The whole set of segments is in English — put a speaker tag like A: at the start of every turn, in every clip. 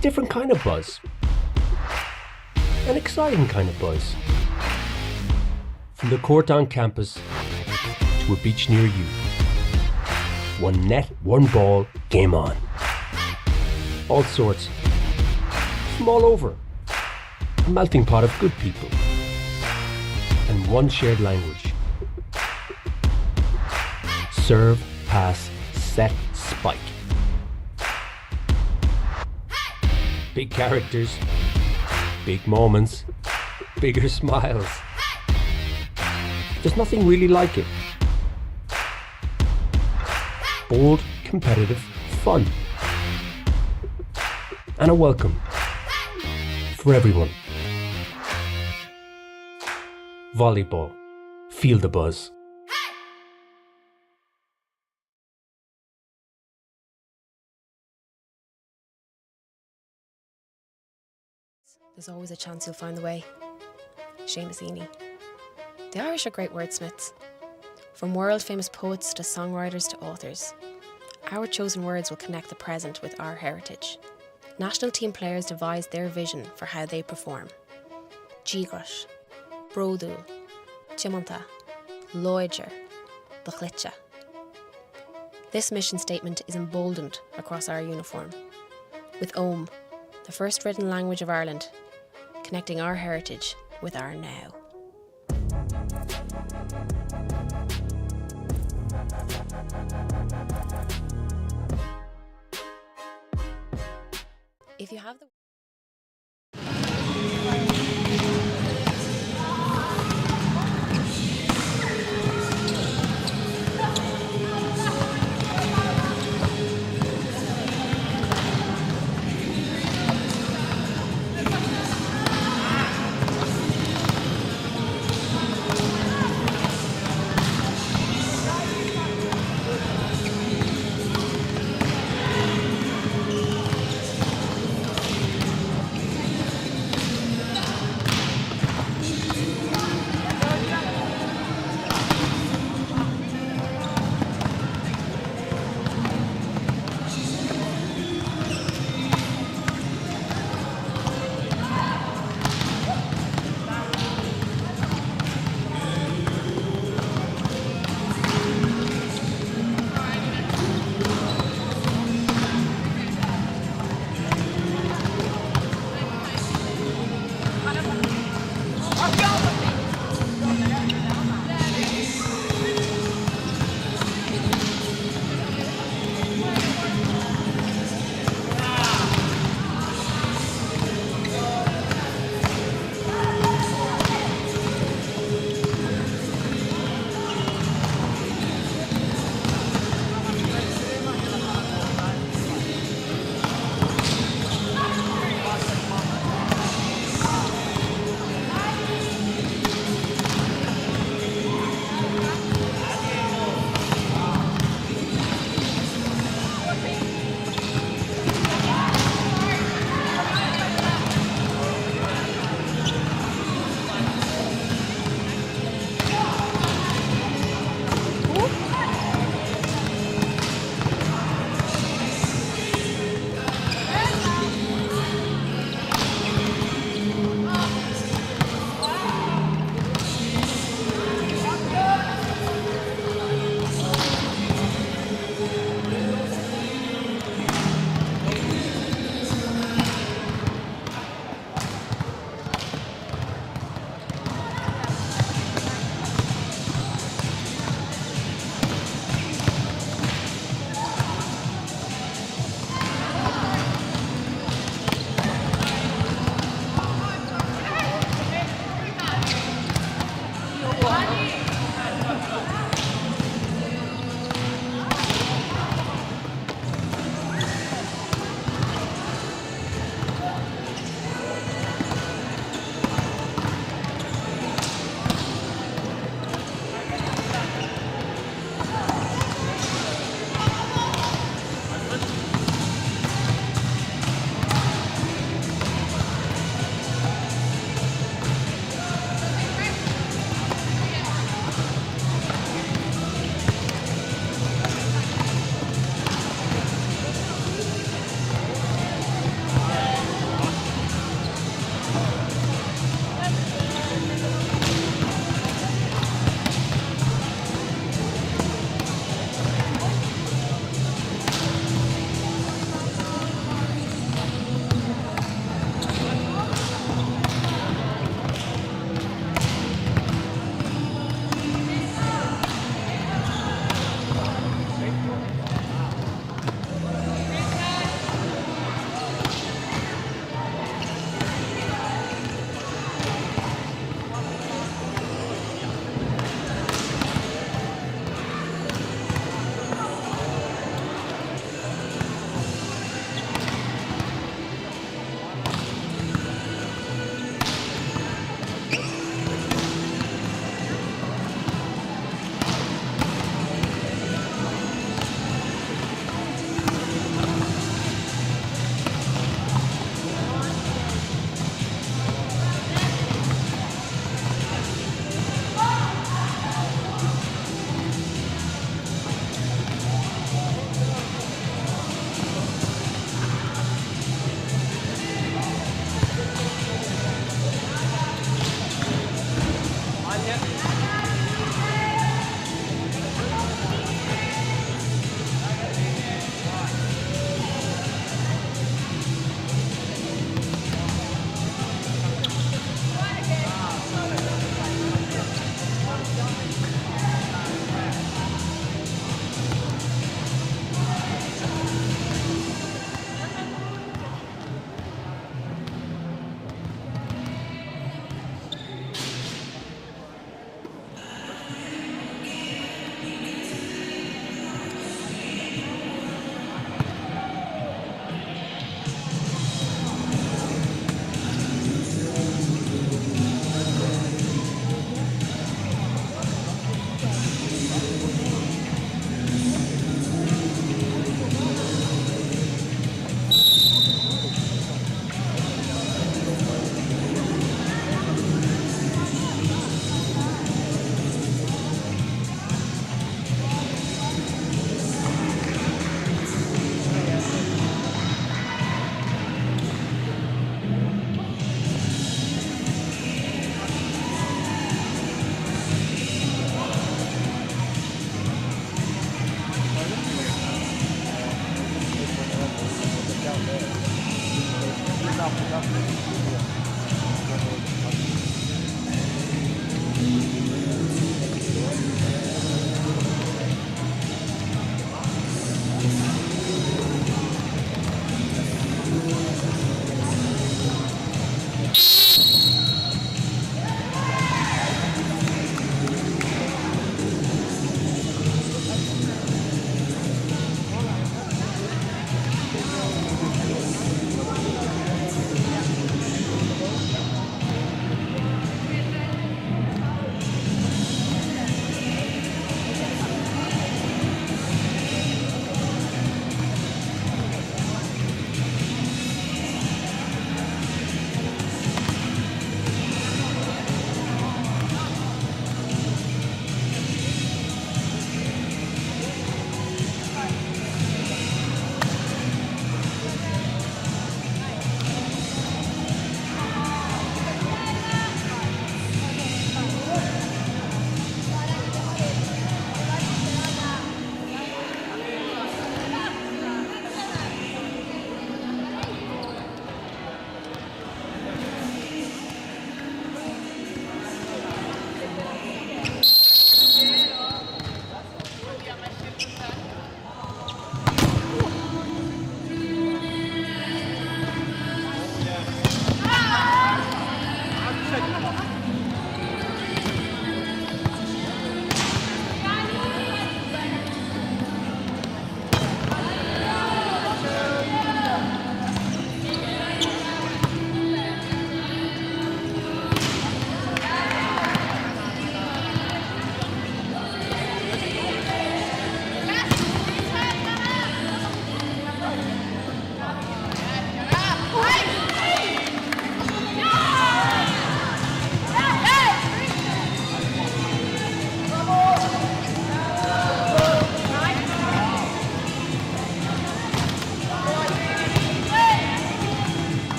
A: different kind of buzz. An exciting kind of buzz. From the court on campus to a beach near you. One net, one ball, game on. All sorts. From all over. A melting pot of good people. And one shared language. Serve, pass, set, spike. Big characters, big moments, bigger smiles. There's nothing really like it. Bold, competitive fun. And a welcome for everyone. Volleyball. Feel the buzz.
B: There's always a chance you'll find the way. Seamus Heaney. The Irish are great wordsmiths. From world-famous poets to songwriters to authors. Our chosen words will connect the present with our heritage. National team players devise their vision for how they perform. Díogras, Brodúil, Tiomanta, Loidir, Bachlitcha. This mission statement is emboldened across our uniform. With Ohm, the first written language of Ireland, connecting our heritage with our now. If you have the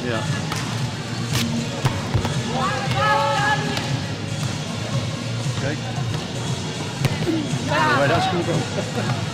C: Ja. Kijk. Maar dat is goed ook.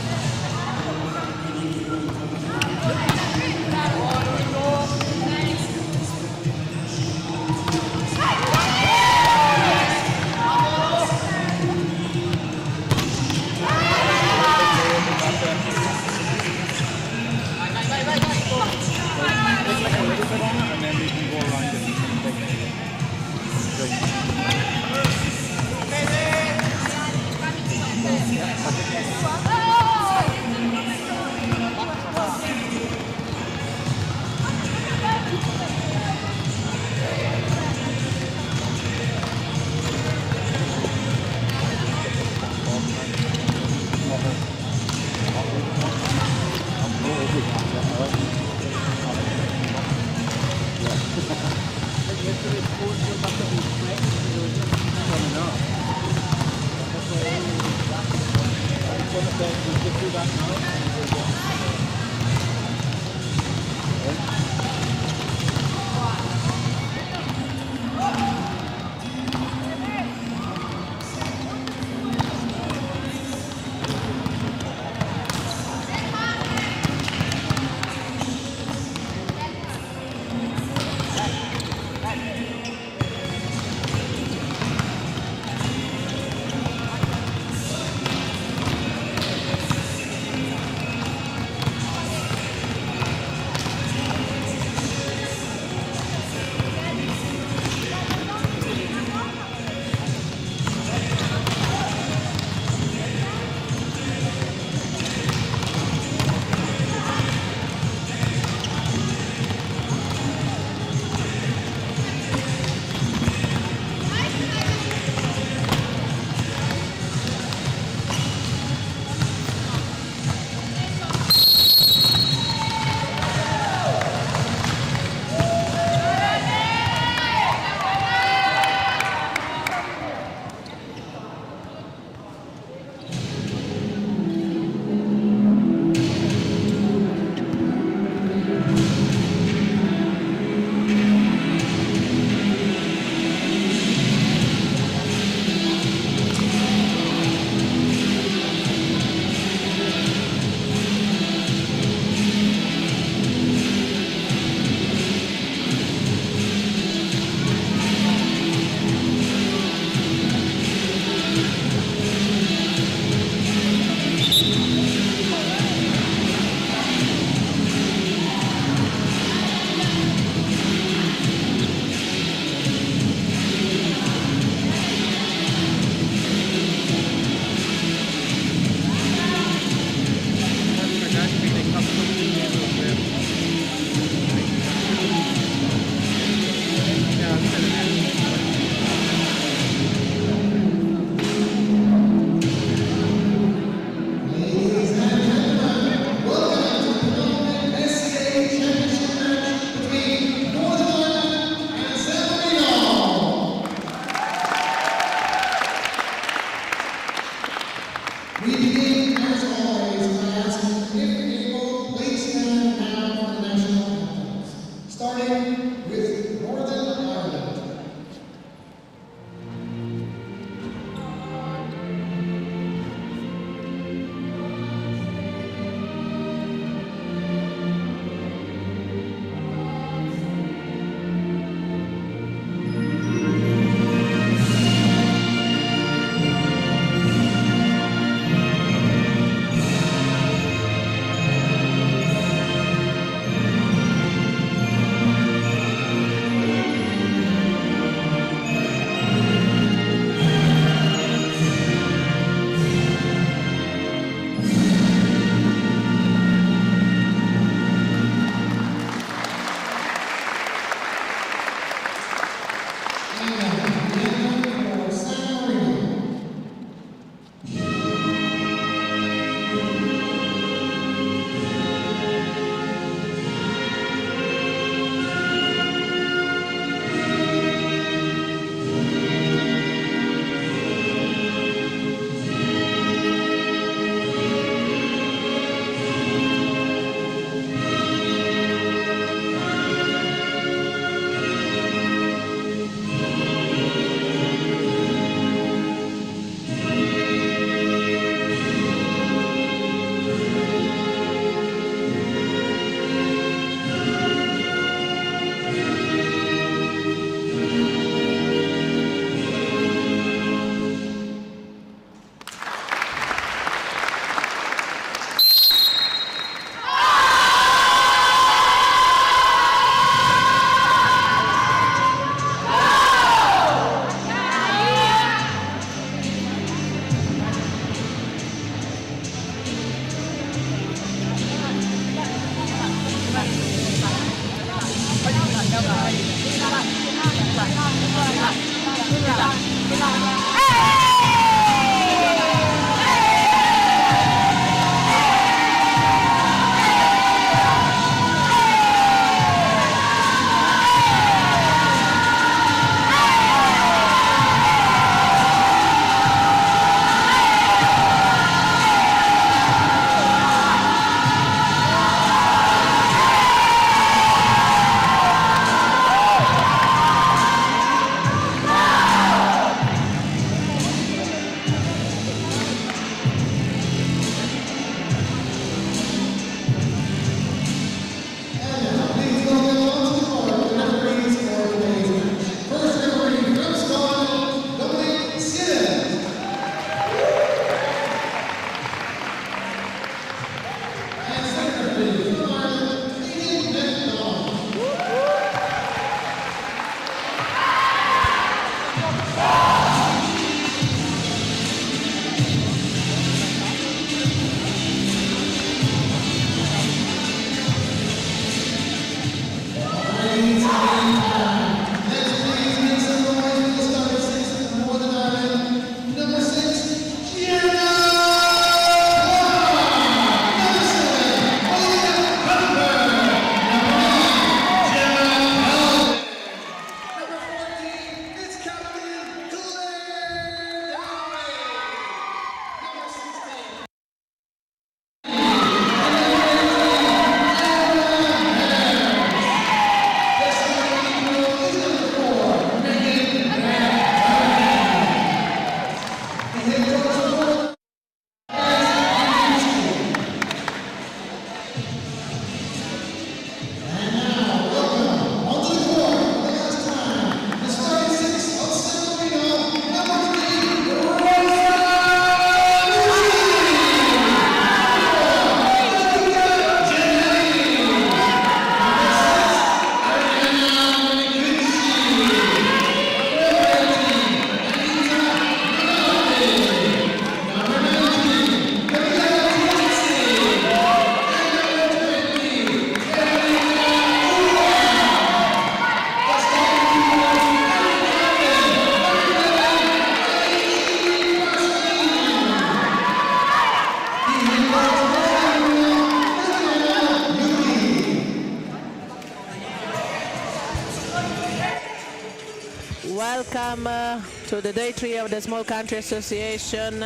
D: welcome to the day 3 of the Small Country Association.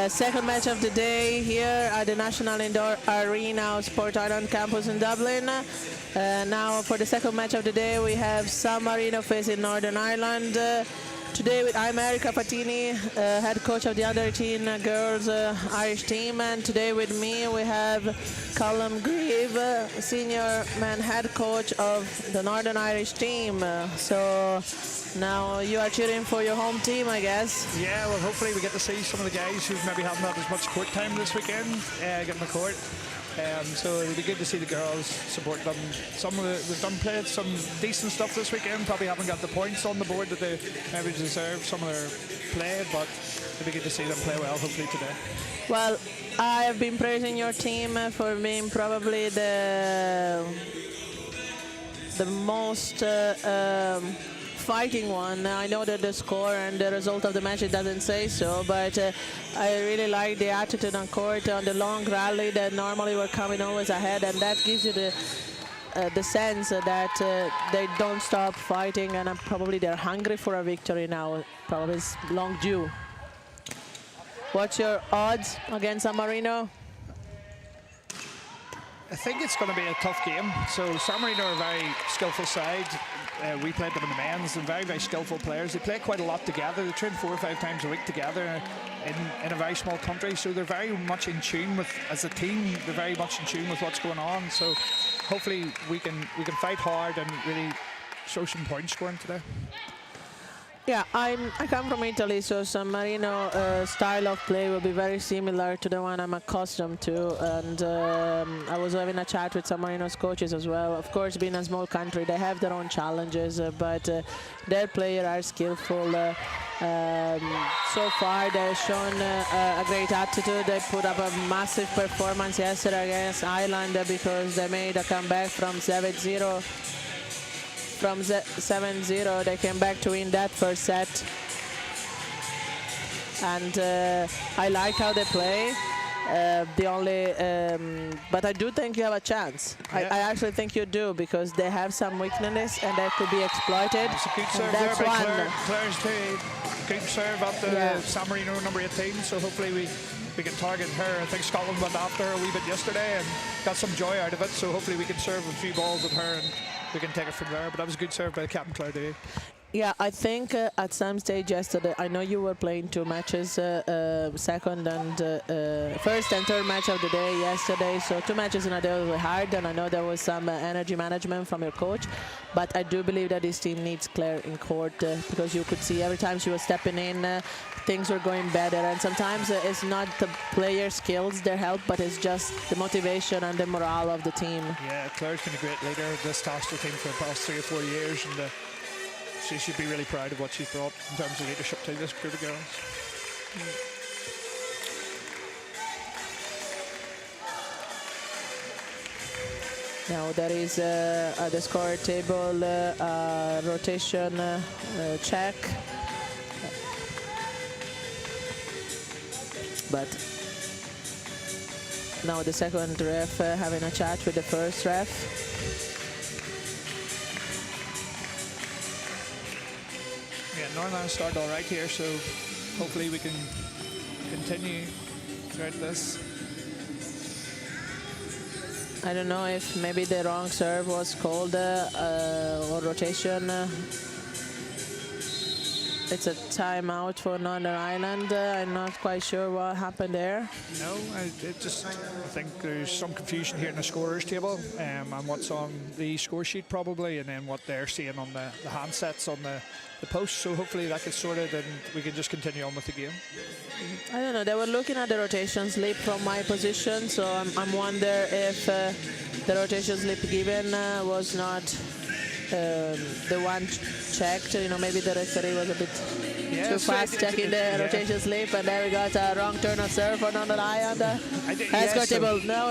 D: Second match of the day here at the National Indoor Arena of Sport Island campus in Dublin. Now for the second match of the day we have San Marino facing Northern Ireland. Today I'm Erika Patini, head coach of the under-18 girls Irish team, and today with me we have Colm Grieve, senior man head coach of the Northern Irish team. So now you are cheering for your home team, I guess.
C: Yeah, well, hopefully we get to see some of the guys who maybe haven't had as much court time this weekend get in the court. So it'll be good to see the girls, support them. They've played some decent stuff this weekend, probably haven't got the points on the board that they maybe deserve, some of their play, but it'll be good to see them play well, hopefully today.
D: Well, I have been praising your team for being probably the most fighting one. I know that the score and the result of the match, it doesn't say so, but I really like the attitude on court, on the long rally that normally we're coming always ahead, and that gives you the sense that they don't stop fighting, and probably they're hungry for a victory now. Probably it's long due. What's your odds against San Marino?
C: I think it's going to be a tough game. So San Marino are a very skillful side. We played them in the men's. They're very, very skillful players. They play quite a lot together. They train 4 or 5 times a week together in a very small country. So they're very much in tune with, as a team, they're very much in tune with what's going on. So hopefully we can fight hard and really show some point scoring today.
D: Yeah, I come from Italy, so San Marino style of play will be very similar to the one I'm accustomed to. And I was having a chat with San Marino's coaches as well. Of course, being a small country, they have their own challenges, but their players are skillful. So far, they've shown a great attitude. They put up a massive performance yesterday against Ireland because they made a comeback from 7-0. From 7-0, they came back to win that first set. And I like how they play. But I do think you have a chance. Yeah. I actually think you do, because they have some weakness and that could be exploited.
C: It's a good serve
D: that's
C: there by
D: one.
C: Claire's good serve at the San Marino number 18. So hopefully we can target her. I think Scotland went after her a wee bit yesterday and got some joy out of it. So hopefully we can serve a few balls at her and we can take it from there. But that was a good serve by Captain Claire Day.
D: Yeah, I think at some stage yesterday, I know you were playing 2 matches, second and first and third match of the day yesterday. So 2 matches in a day was hard, and I know there was some energy management from your coach. But I do believe that this team needs Claire in court because you could see every time she was stepping in, things were going better. And sometimes it's not the player skills that help, but it's just the motivation and the morale of the team.
C: Yeah, Claire's been a great leader of this Tasker team for the past 3 or 4 years, and she should be really proud of what she's brought in terms of leadership to this group of girls.
D: Now there is at the score table rotation check. But now the second ref having a chat with the first ref.
C: Northern Ireland started all right here, so hopefully we can continue throughout this.
D: I don't know if maybe the wrong serve was called or rotation. It's a timeout for Northern Ireland. I'm not quite sure what happened there.
C: No, I think there's some confusion here in the scorers table and what's on the score sheet probably, and then what they're seeing on the handsets on the post. So hopefully that gets sorted and we can just continue on with the game.
D: I don't know. They were looking at the rotation slip from my position, so I'm wondering if the rotation slip given was not the one checked. You know, maybe the referee was a bit too fast checking the rotation slip, and then we got a wrong turn of serve for Northern Ireland. No,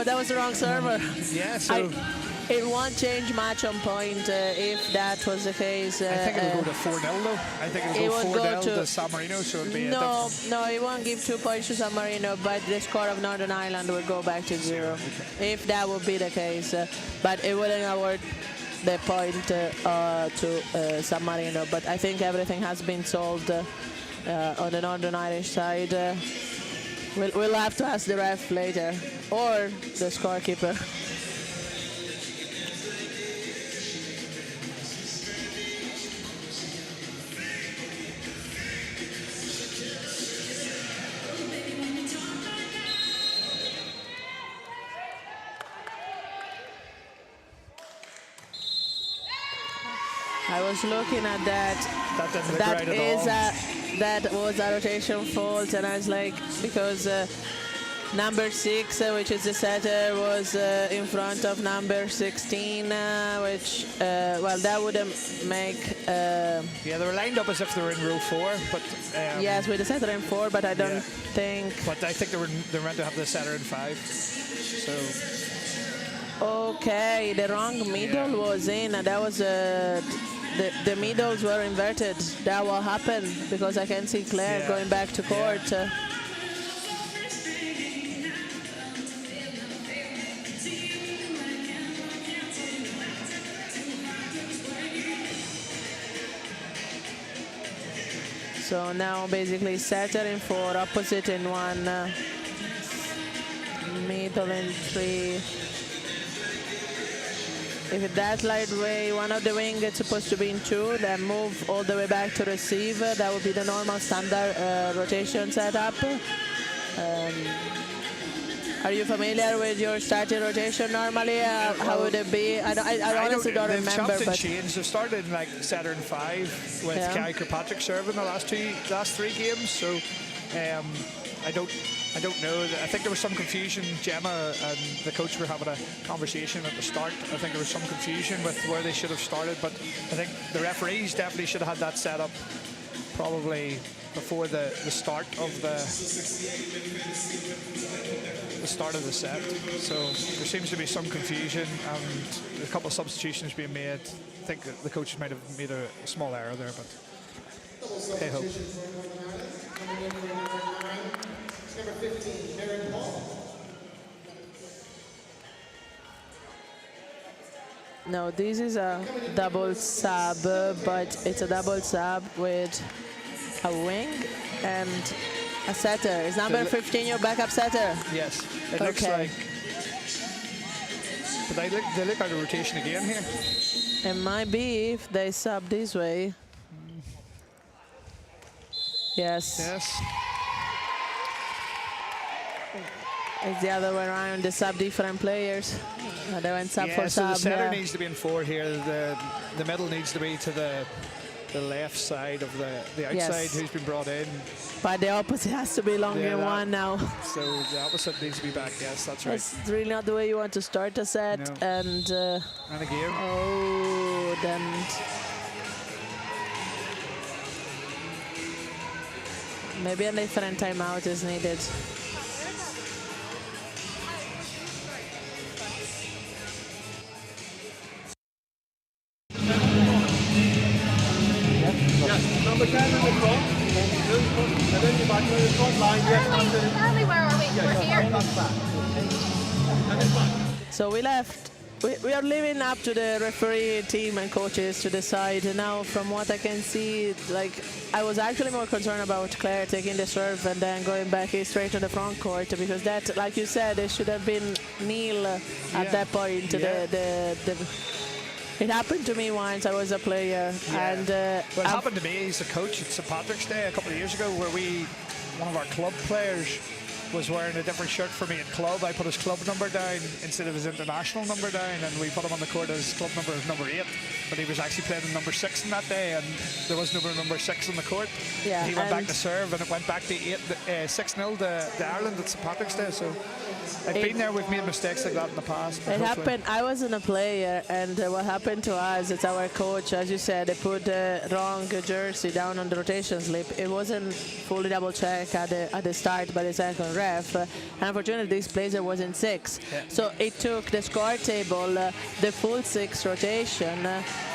D: that was the wrong server.
C: Yeah, so
D: it won't change match on point if that was the case.
C: I think it'll go to 4-0 though. I think it'll go 4-0 to San Marino, so it'll be
D: no, it won't give 2 points to San Marino, but the score of Northern Ireland will go back to 0. Okay. If that would be the case, but it wouldn't award the point to San Marino. But I think everything has been solved on the Northern Irish side. We'll have to ask the ref later, or the scorekeeper. I was looking at that.
C: That didn't look right at all.
D: That was a rotation fault, and I was like, because number 6, which is the setter, was in front of number 16, which, well, that wouldn't make...
C: yeah, they were lined up as if they were in row 4, but...
D: yes, with the setter in 4, but I don't think...
C: But I think they were meant to have the setter in 5, so...
D: Okay, the wrong middle was in, and that was... The middles were inverted. That will happen, because I can see Claire going back to court. So now basically setter in 4, opposite in 1, middle in 3. If that's light way, one of the wing is supposed to be in 2, then move all the way back to receive. That would be the normal standard rotation setup. Are you familiar with your starting rotation normally? How would it be? I honestly don't remember.
C: But changed. They've started in like setter in 5 with Kai Kirkpatrick serving the last 3 games. So I don't know. I think there was some confusion. Gemma and the coach were having a conversation at the start. I think there was some confusion with where they should have started, but I think the referees definitely should have had that set up probably before the start of the set. So there seems to be some confusion and a couple of substitutions being made. I think the coaches might have made a small error there, but hey ho.
E: Number 15, Marino.
D: No, this is a double sub, but it's a double sub with a wing and a setter. Is number 15 your backup setter?
C: Yes, it looks like. But they look out of rotation again here.
D: It might be if they sub this way. Yes.
C: Yes.
D: It's the other way around. They sub different players. They went sub for
C: so
D: sub.
C: The setter needs to be in 4 here. The middle needs to be to the left side of the outside who's been brought in.
D: But the opposite has to be long in 1 now.
C: So the opposite needs to be back. Yes, that's right.
D: That's really not the way you want to start a set.
C: No.
D: And
C: a game.
D: Oh, then. Maybe a different timeout is needed.
E: Number 10 in the front. And then you're back to the front line.
F: Early, where are we? We're here.
E: And then back.
D: So we left. We are leaving up to the referee team and coaches to decide. And now, from what I can see, like I was actually more concerned about Claire taking the serve and then going back straight to the front court, because that, like you said, it should have been nil at that point. It happened to me once. I was a player, and
C: well, it happened to me as a coach at St Patrick's Day a couple of years ago, where one of our club players was wearing a different shirt for me at club. I put his club number down instead of his international number down, and we put him on the court as club number 8, but he was actually playing number 6 in that day, and there was number 6 on the court.
D: Yeah,
C: he went back to serve, and it went back to 6-0 to Ireland at St Patrick's Day. So I've been there. We've made mistakes like that in the past.
D: It happened. I wasn't a player, and what happened to us, it's our coach, as you said, they put the wrong jersey down on the rotation slip. It wasn't fully double checked at the start by the second ref, and unfortunately this blazer was in 6. So it took the score table the full 6 rotation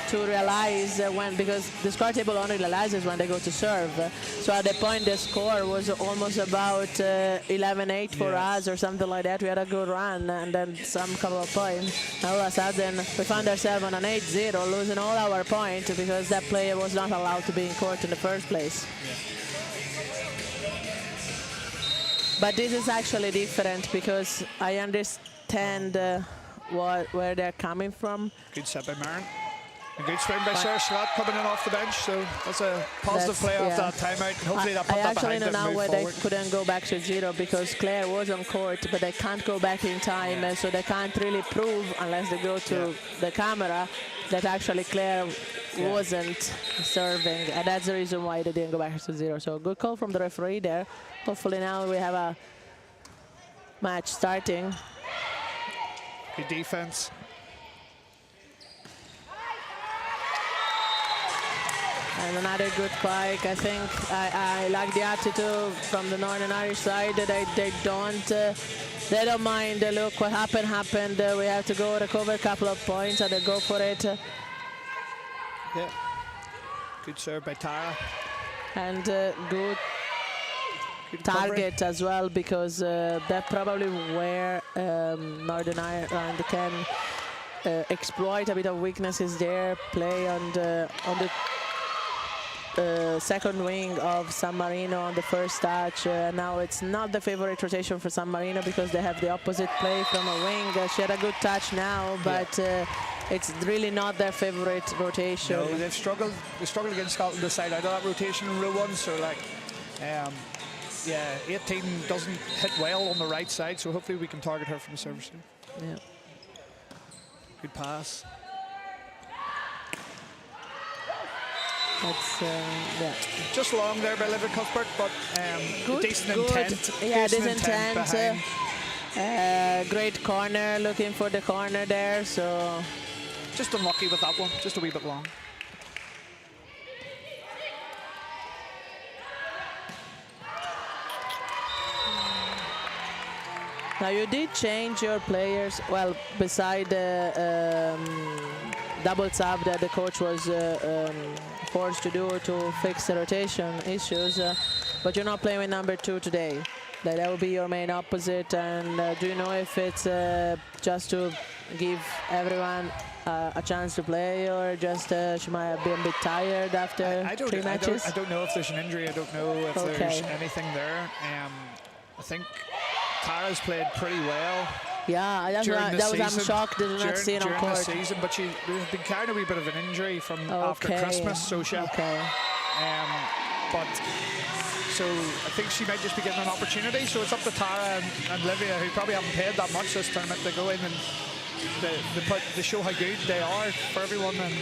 D: to realize when, because the score table only realizes when they go to serve. So at the point the score was almost about 11-8 for us or something like that. We had a good run and then some couple of points. All of a sudden we found ourselves on an 8-0, losing all our points because that player was not allowed to be in court in the first place. But this is actually different because I understand where they're coming from.
C: Good set by Marino. A good swing by Sarah Scott coming in off the bench, so that's a positive play off that timeout. And hopefully that put
D: I
C: that
D: actually
C: behind
D: know
C: them and
D: now
C: move
D: why
C: forward.
D: they couldn't go back to 0 because Claire was on court, but they can't go back in time, so they can't really prove unless they go to the camera that actually Claire wasn't serving, and that's the reason why they didn't go back to 0. So good call from the referee there. Hopefully now we have a match starting.
C: Good defense.
D: And another good spike. I think I like the attitude from the Northern Irish side that they don't mind. Look, what happened. We have to go recover a couple of points and they go for it.
C: Yeah. Good serve by Tara.
D: And good target as well, because that's probably where Northern Ireland can exploit a bit of weaknesses there, play on the second wing of San Marino on the first touch. Now it's not the favorite rotation for San Marino because they have the opposite play from a wing. She had a good touch now, but it's really not their favorite rotation.
C: No, they've struggled. They struggled against Scotland to side out of that rotation in row 1. So like, yeah, 18 doesn't hit well on the right side. So hopefully we can target her from the service.
D: Yeah.
C: Good pass.
D: That's yeah.
C: Just long there by Liv Cuthbert, but decent intent.
D: Yeah,
C: decent
D: intent. Great corner, looking for the corner there. So
C: just unlucky with that one. Just a wee bit long.
D: Now you did change your players. Well, beside the double sub that the coach was forced to do to fix the rotation issues, but you're not playing with number 2 today. That will be your main opposite. And do you know if it's just to give everyone a chance to play, or just she might have been a bit tired after 3 matches?
C: I don't know if there's an injury. I don't know if there's anything there. I think Tara's played pretty well.
D: Yeah, that's
C: during
D: right.
C: the season,
D: I'm shocked that I'm not seeing on court.
C: During the season, but she's been carrying a wee bit of an injury from after Christmas, so she. But so I think she might just be getting an opportunity. So it's up to Tara and Livia, who probably haven't played that much this tournament, to go in and they show how good they are for everyone. And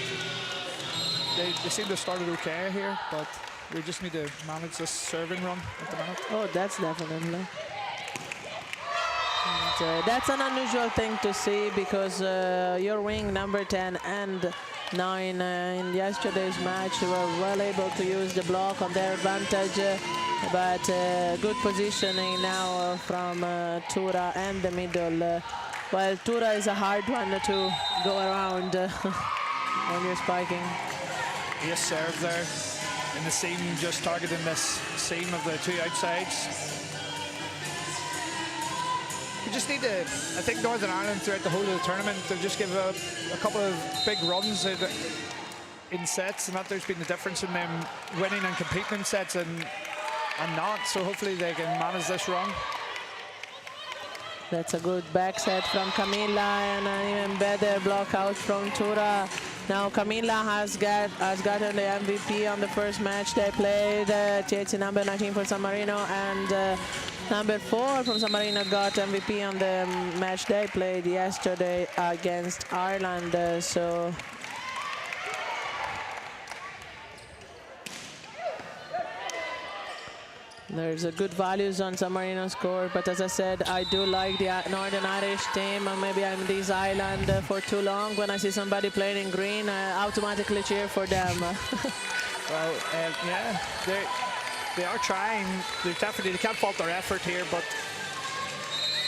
C: they seem to have started okay here, but we just need to manage this serving run at the minute.
D: Oh, that's definitely. And, that's an unusual thing to see, because your wing number 10 and 9 in yesterday's match were well able to use the block on their advantage, but good positioning now from Tura and the middle. Well, Tura is a hard one to go around when you're spiking.
C: Ace serve there in the seam, just targeting this seam of the 2 outsides. We just need to, I think Northern Ireland throughout the whole of the tournament, they'll just give a couple of big runs in sets, and that there's been the difference in them winning and competing in sets and not. So hopefully they can manage this run.
D: That's a good back set from Camilla, and an even better block out from Tura. Now Camilla has gotten the MVP on the first match they played. THC number 19 for San Marino, and number 4 from San Marino got MVP on the match they played yesterday against Ireland. So there's a good values on San Marino score, but as I said, I do like the Northern Irish team, and maybe I'm this island for too long. When I see somebody playing in green, I automatically cheer for them.
C: Well, yeah, they are trying. They can't fault their effort here, but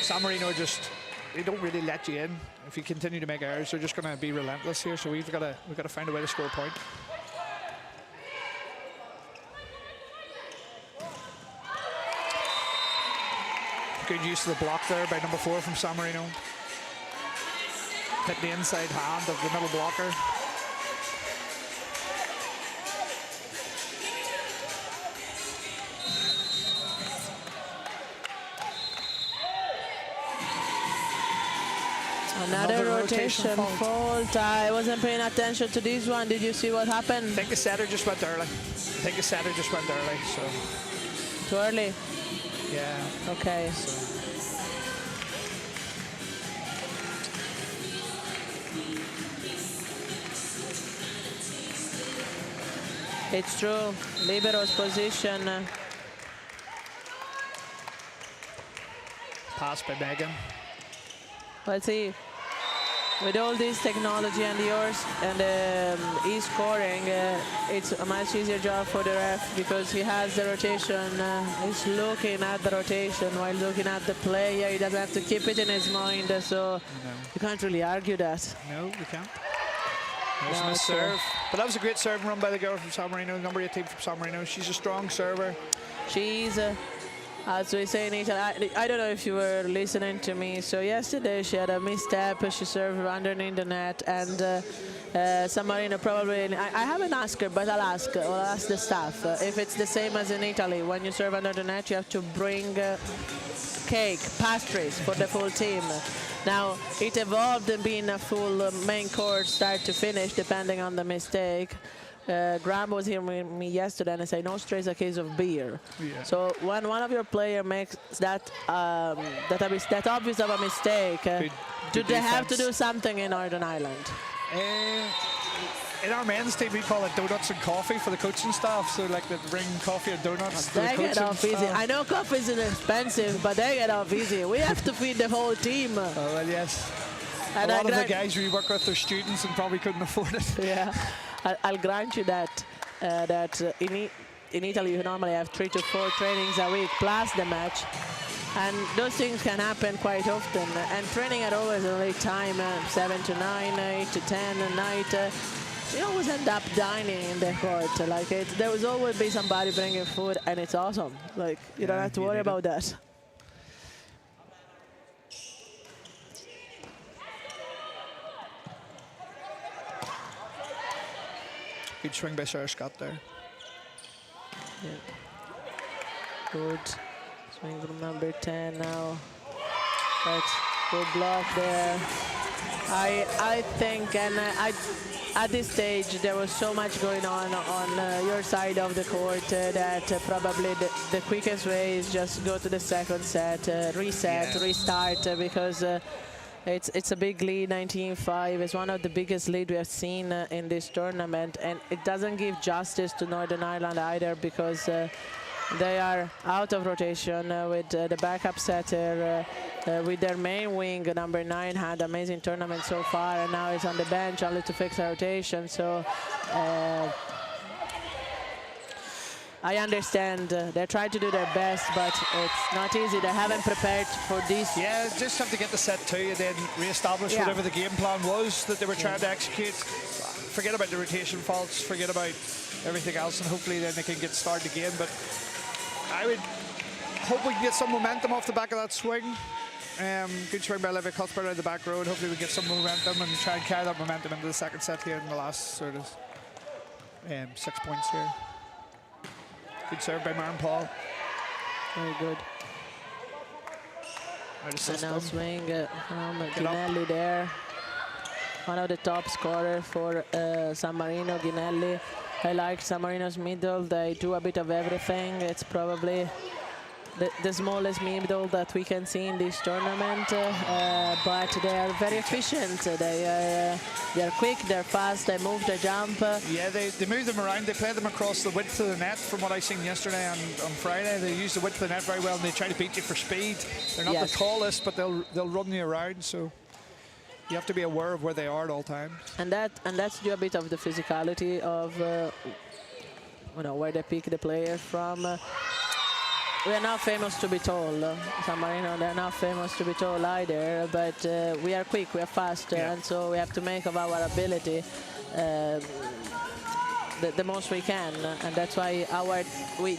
C: San Marino just they don't really let you in. If you continue to make errors, they're just going to be relentless here. So we've got to find a way to score a point. Good use of the block there by number 4 from San Marino. Hit the inside hand of the middle blocker.
D: Another rotation fault. I wasn't paying attention to this one. Did you see what happened?
C: I think the setter just went early. So.
D: Too early?
C: Yeah.
D: Okay. It's true. Libero's position.
C: Pass by Megan.
D: Let's see. With all this technology and yours and he's scoring, it's a much easier job for the ref because he has the rotation. He's looking at the rotation while looking at the player. He doesn't have to keep it in his mind, so you can't really argue that.
C: No, you can't. Nice miss serve. But that was a great serve run by the girl from San Marino, number 18 from San Marino. She's a strong server.
D: She's, as we say in Italy, I don't know if you were listening to me. So yesterday she had a misstep. She served underneath the net, and San Marino probably. I haven't asked her, but I'll ask the staff if it's the same as in Italy. When you serve under the net, you have to bring cake, pastries for the full team. Now, it evolved in being a full main course, start to finish, depending on the mistake. Graham was here with me yesterday, and I said, no strays a case of beer. Yeah. So when one of your players makes that obvious of a mistake, do they have to do something in Northern Ireland?
C: In our men's team, we call it donuts and coffee for the coaching staff. So like they bring coffee and donuts to the
D: they
C: coaching
D: get off easy.
C: staff.
D: I know coffee is expensive, but they get off easy. We have to feed the whole team.
C: Oh, well, yes.
D: And
C: a lot of the guys we work with are students and probably couldn't afford it.
D: Yeah, I'll grant you that. In Italy, you normally have 3 to 4 trainings a week plus the match. And those things can happen quite often. And training at always a late time, 7 to 9, 8 to 10 at night. You always end up dining in the court. Like there will always be somebody bringing food, and it's awesome. Like you don't have to worry about that.
C: Good swing by Sarah Scott there.
D: Yeah. Good swing from number 10 now. But good block there. I think, and at this stage there was so much going on your side of the court that probably the quickest way is just go to the second set, reset, restart, because it's a big lead. 19-5 is one of the biggest lead we have seen in this tournament, and it doesn't give justice to Northern Ireland either, because they are out of rotation with the backup setter, with their main wing. Number 9 had amazing tournament so far, and now it's on the bench only to fix the rotation. So I understand they're trying to do their best, but it's not easy. They haven't prepared for this.
C: Yeah, just have to get the set 2 and then re-establish whatever the game plan was that they were trying to execute. Forget about the rotation faults, forget about everything else, and hopefully then they can get started again. But I would hope we can get some momentum off the back of that swing. Good swing by Olivia Cuthbert out of the back row, and hopefully we get some momentum and try and carry that momentum into the second set here in the last sort of 6 points here. Good serve by Martin Paul.
D: Very good. And now swing from Ginelli there. One of the top scorers for San Marino, Ginelli. I like San Marino's middle. They do a bit of everything. It's probably the smallest middle that we can see in this tournament, but they are very efficient. They're quick, they're fast, they move, they jump.
C: Yeah, they move them around. They play them across the width of the net. From what I seen yesterday on Friday, they use the width of the net very well, and they try to beat you for speed. They're not the tallest, but they'll run you around. So you have to be aware of where they are at all times.
D: And that's due a bit of the physicality of where they pick the players from. we are not famous to be tall. San Marino, they're not famous to be tall either, but we are quick, we are fast, and so we have to make of our ability the most we can, and that's why we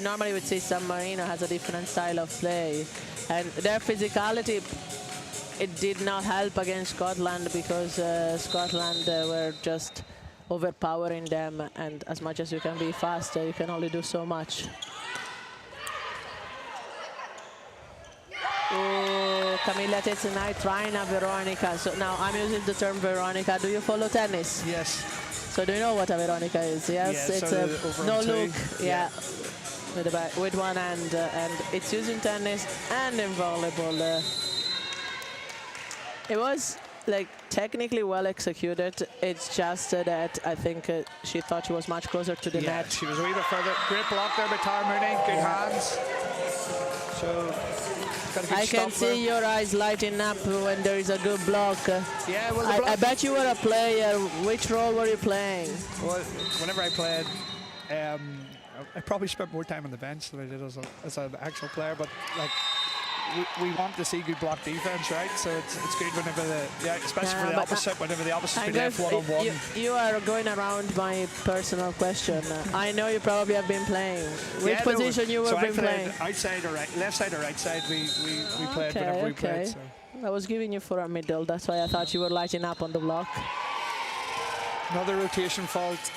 D: normally would say San Marino has a different style of play, and their physicality, it did not help against Scotland because Scotland were just overpowering them, and as much as you can be faster, you can only do so much. Oh, Camilla takes a night trying a Veronica. So now I'm using the term Veronica. Do you follow tennis?
C: Yes.
D: So do you know what a Veronica is? Yes,
C: Yeah,
D: it's
C: so
D: a no look. Yeah. With one hand, and it's used in tennis and in volleyball. It was like technically well executed. It's just that I think she thought she was much closer to the net.
C: She was a wee bit further. Great block there by Tara Mooney. Good hands. So got a good
D: I can
C: stop there.
D: see your eyes lighting up when there is a good block.
C: Yeah, well, the block,
D: I bet you were a player. Which role were you playing?
C: well, whenever I played, I probably spent more time on the bench than I did as an actual player. But like, we want to see good block defense, right? So it's good whenever especially for the opposite, whenever the opposite's been left one-on-one.
D: You are going around my personal question. I know you probably have been playing. Which position you were been playing?
C: Outside or right, left side or right side. We played whenever we played. So.
D: I was giving you for a middle. That's why I thought you were lighting up on the block.
C: Another rotation fault.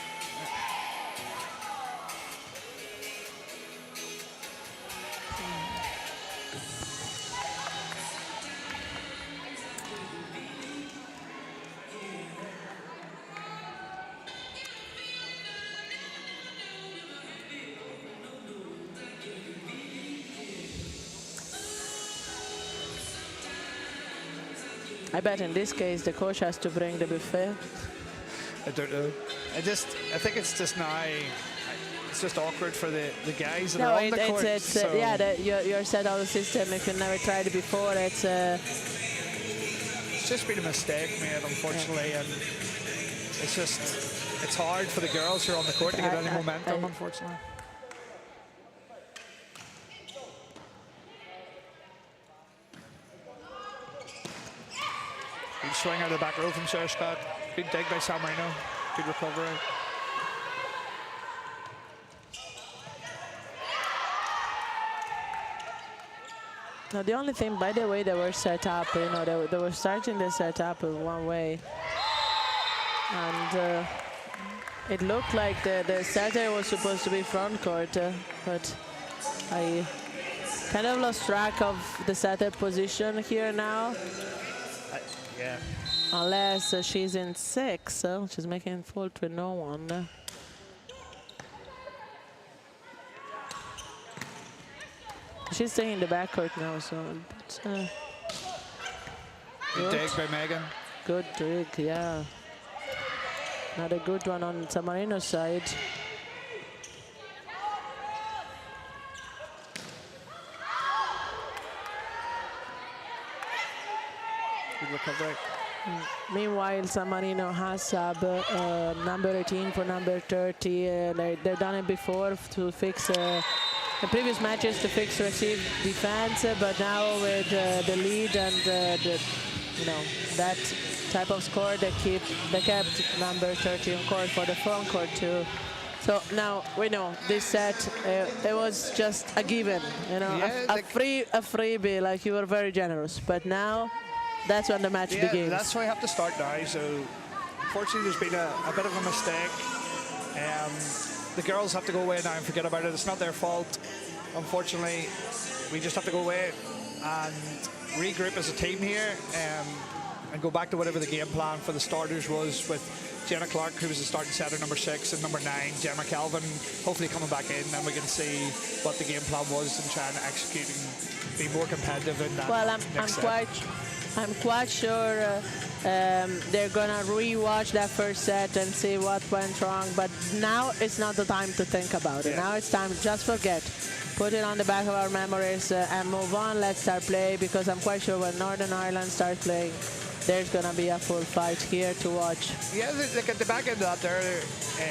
D: I bet in this case the coach has to bring the buffet.
C: I don't know. I think it's just now. It's just awkward for the guys that are on the court.
D: You're set out of the system. If you never tried it before, it's
C: just been a mistake made, unfortunately, and it's hard for the girls who are on the court to get any momentum, unfortunately. Good swing out of the back row from Sarah Scott. Good dig by San Marino. Good recovery.
D: Now the only thing, by the way, they were set up, they were starting the setup in one way, and it looked like the setter was supposed to be front court, but I kind of lost track of the setter position here now.
C: Yeah.
D: Unless she's in 6, so she's making fault with no one. She's staying in the backcourt now, so.
C: Good dig by Megan.
D: Good dig, yeah. Not a good one on San Marino's side.
C: Good recovery.
D: Meanwhile, San Marino has sub number 18 for number 30. They've done it before to fix the previous matches to fix receive defense, but now with the lead and that type of score, they kept number 30 on court for the front court too. So now we know this set it was just a given, a freebie. Like, you were very generous, but now. That's when the match begins.
C: That's why I have to start now. So, unfortunately, there's been a bit of a mistake. The girls have to go away now and forget about it. It's not their fault. Unfortunately, we just have to go away and regroup as a team here and go back to whatever the game plan for the starters was, with Jenna Clark, who was the starting setter, number 6, and number 9, Gemma Calvin, hopefully coming back in, and we can see what the game plan was and try and execute and be more competitive in that.
D: Well, I'm quite sure they're gonna re-watch that first set and see what went wrong. But now it's not the time to think about it. Now it's time to just forget, put it on the back of our memories and move on. Let's start play, because I'm quite sure when Northern Ireland starts playing, there's going to be a full fight here to watch.
C: Yeah, like at the back end of that there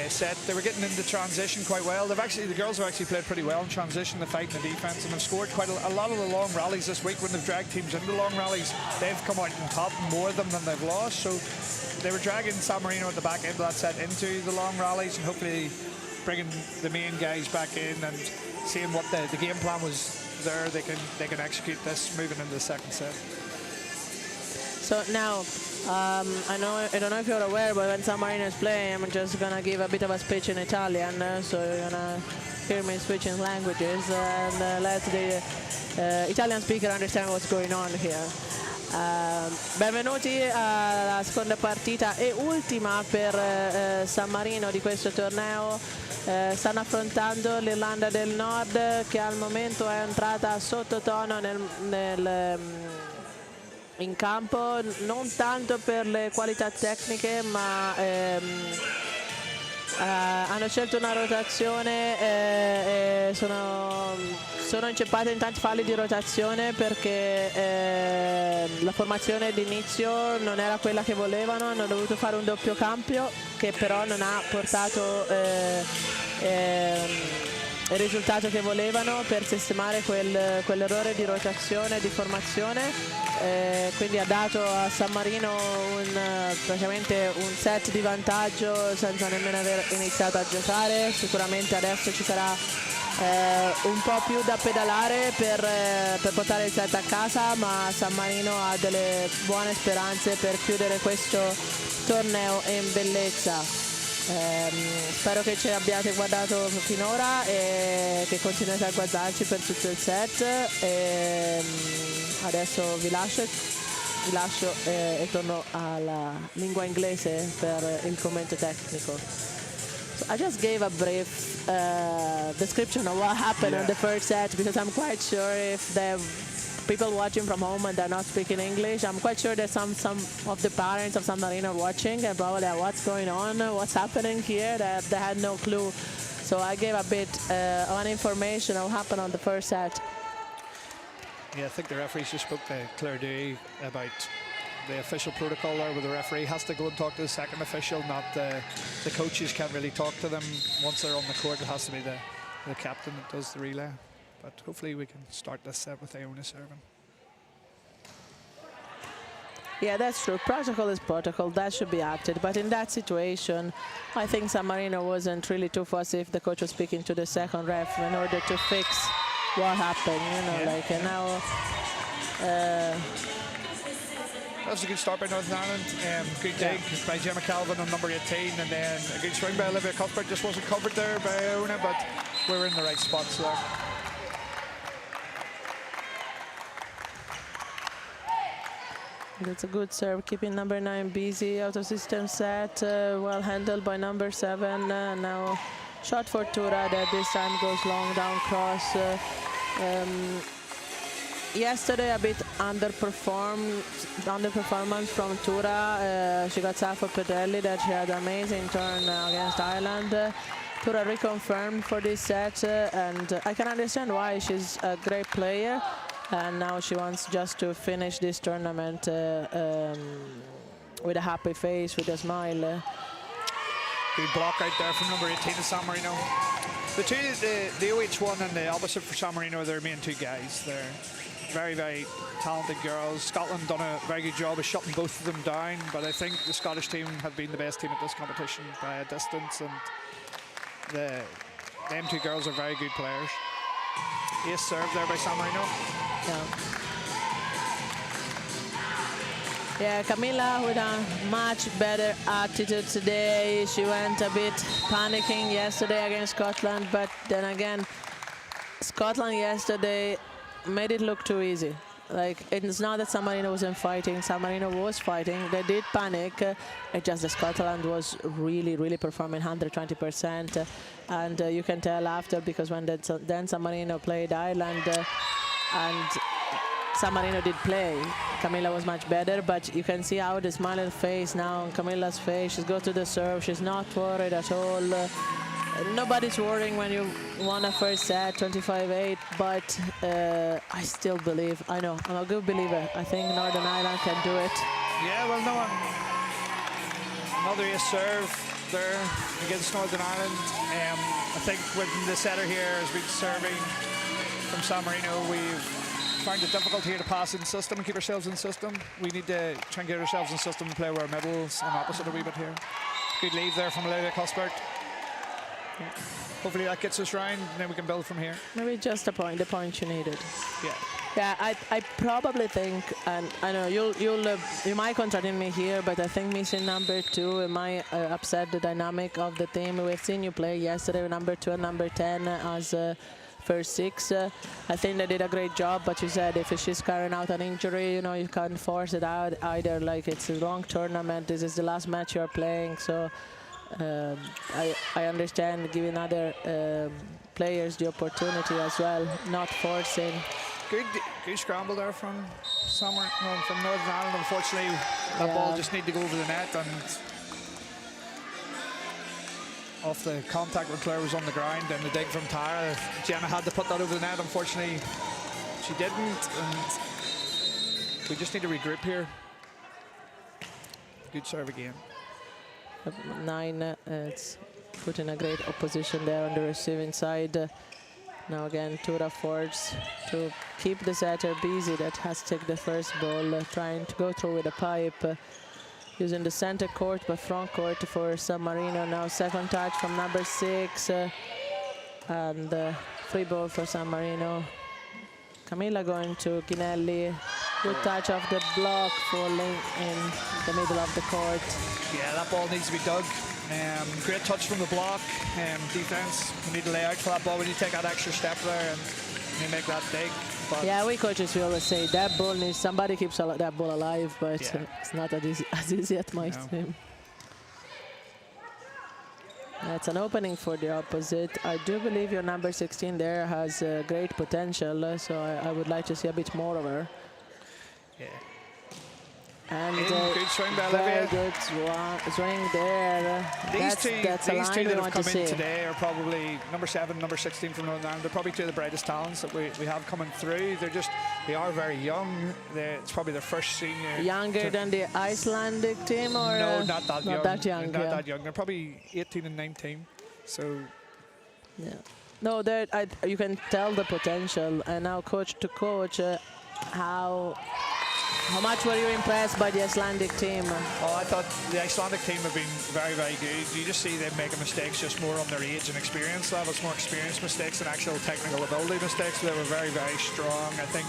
C: set, they were getting into transition quite well. The girls have actually played pretty well in transition, the fight and the defense, and have scored quite a lot of the long rallies this week. When they've dragged teams into long rallies, they've come out on top, more of them than they've lost. So they were dragging San Marino at the back end of that set into the long rallies, and hopefully bringing the main guys back in and seeing what the game plan was there. They can execute this moving into the second set.
D: So now, I don't know if you're aware, but when San Marino is playing, I'm just gonna give a bit of a speech in Italian, so you're gonna hear me switching languages and let the Italian speaker understand what's going on here. Benvenuti alla seconda partita e ultima per San Marino di questo torneo. Stanno affrontando l'Irlanda del Nord, che al momento è entrata sottotono in campo, non tanto per le qualità tecniche, ma hanno scelto una rotazione e sono inceppate in tanti falli di rotazione perché la formazione d'inizio non era quella che volevano. Hanno dovuto fare un doppio cambio che però non ha portato il risultato che volevano per sistemare quell'errore di rotazione e di formazione. Quindi ha dato a San Marino praticamente un set di vantaggio senza nemmeno aver iniziato a giocare. Sicuramente adesso ci sarà un po' più da pedalare per portare il set a casa, ma San Marino ha delle buone speranze per chiudere questo torneo in bellezza. Spero che ci abbiate guardato finora e che continuate a guardarci per tutto il set. Adesso vi lascio e torno alla lingua inglese per il commento tecnico. So I just gave a brief description of what happened on the first set because I'm quite sure if the people watching from home and they're not speaking English, I'm quite sure that some of the parents of San Marino are watching and probably what's going on, what's happening here, they had no clue. So I gave a bit of information on what happened on the first set.
C: Yeah, I think the referees just spoke to Claire Dewey about the official protocol there, where the referee has to go and talk to the second official, not the coaches can't really talk to them once they're on the court. It has to be the captain that does the relay. But hopefully we can start this set with Iona serving.
D: Yeah, that's true. Protocol is protocol. That should be acted. But in that situation, I think San Marino wasn't really too fussy if the coach was speaking to the second ref in order to fix what happened. And now.
C: That was a good start by Northern Ireland. Good dig by Gemma Calvin on number 18, and then a good swing by Olivia Cuthbert. Just wasn't covered there by Iona, but we were in the right spots there.
D: That's a good serve, keeping number 9 busy. Out of system set, well handled by number 7. Now shot for Tura that this time goes long down cross. Yesterday a bit underperformance from Tura. She got Safo Pedelli that she had an amazing turn against Ireland. Tura reconfirmed for this set, and I can understand why. She's a great player. And now she wants just to finish this tournament with a happy face, with a smile.
C: Good block out there from number 18 of San Marino. The OH1 and the opposite for San Marino are their main two guys. They're very, very talented girls. Scotland done a very good job of shutting both of them down, but I think the Scottish team have been the best team at this competition by a distance, and them two girls are very good players. Ace serve there by San Marino.
D: Yeah, Camilla with a much better attitude today. She went a bit panicking yesterday against Scotland, but then again, Scotland yesterday made it look too easy. Like, it's not that San Marino wasn't fighting. San Marino was fighting. They did panic. It's just that Scotland was really, really performing 120%. And you can tell after, because when then San Marino played Ireland and San Marino did play, Camilla was much better, but you can see how the smiling face now on Camilla's face. She's go to the serve. She's not worried at all. nobody's worrying when you won a first set, 25-8, but I still believe, I know, I'm a good believer. I think Northern Ireland can do it.
C: Yeah, well, no, another ace serve there against Northern Ireland. I think when the setter here has been serving from San Marino, we've found it difficult here to pass in system and keep ourselves in system. We need to try and get ourselves in system and play with our middles and opposite a wee bit here. Good lead there from Olivia Cuthbert. Yeah. Hopefully that gets us round, and then we can build from here.
D: Maybe just the point you needed.
C: Yeah.
D: Yeah, I probably think, and I know you might contradict me here, but I think missing number 2 it might upset the dynamic of the team. We've seen you play yesterday with number 2 and number 10 as first 6. I think they did a great job, but you said if she's carrying out an injury, you know, you can't force it out either. Like, it's a long tournament. This is the last match you're playing, so I understand giving other players the opportunity as well, not forcing.
C: Good scramble there from from Northern Ireland. Unfortunately, that ball just needed to go over the net, and off the contact when Claire was on the ground, and the dig from Tara, Jenna had to put that over the net. Unfortunately, she didn't, and we just need to regroup here. Good serve again.
D: 9, it's put in a great opposition there on the receiving side. Now again, Tura Fords to keep the setter busy that has taken the first ball, trying to go through with a pipe, using the center court but front court for San Marino. Now second touch from number 6, and free ball for San Marino. Camilla going to Ginelli. Good touch off the block, falling in the middle of the court.
C: Yeah, that ball needs to be dug. Great touch from the block. Defense, we need to lay out for that ball. We need to take that extra step there and make that dig. But
D: yeah, we coaches, we always say that ball needs, somebody keeps that ball alive, but it's not as easy at my team. That's an opening for the opposite. I do believe your number 16 there has great potential, so I would like to see a bit more of her.
C: Yeah.
D: And
C: good swing by
D: very
C: Olivia.
D: good swing there.
C: These two that have come in
D: see
C: today are probably number 7, number 16 from Northern Ireland. They're probably 2 of the brightest talents that we have coming through. They are very young. It's probably their first senior.
D: Younger than the Icelandic team, or
C: no, not that young.
D: Not that young.
C: Not that young. They're probably 18 and 19. So
D: yeah, no, you can tell the potential. And now, coach to coach, how much were you impressed by the Icelandic team?
C: Oh, I thought the Icelandic team have been very, very good. You just see them making mistakes just more on their age and experience levels, more experienced mistakes than actual technical ability mistakes. They were very, very strong. I think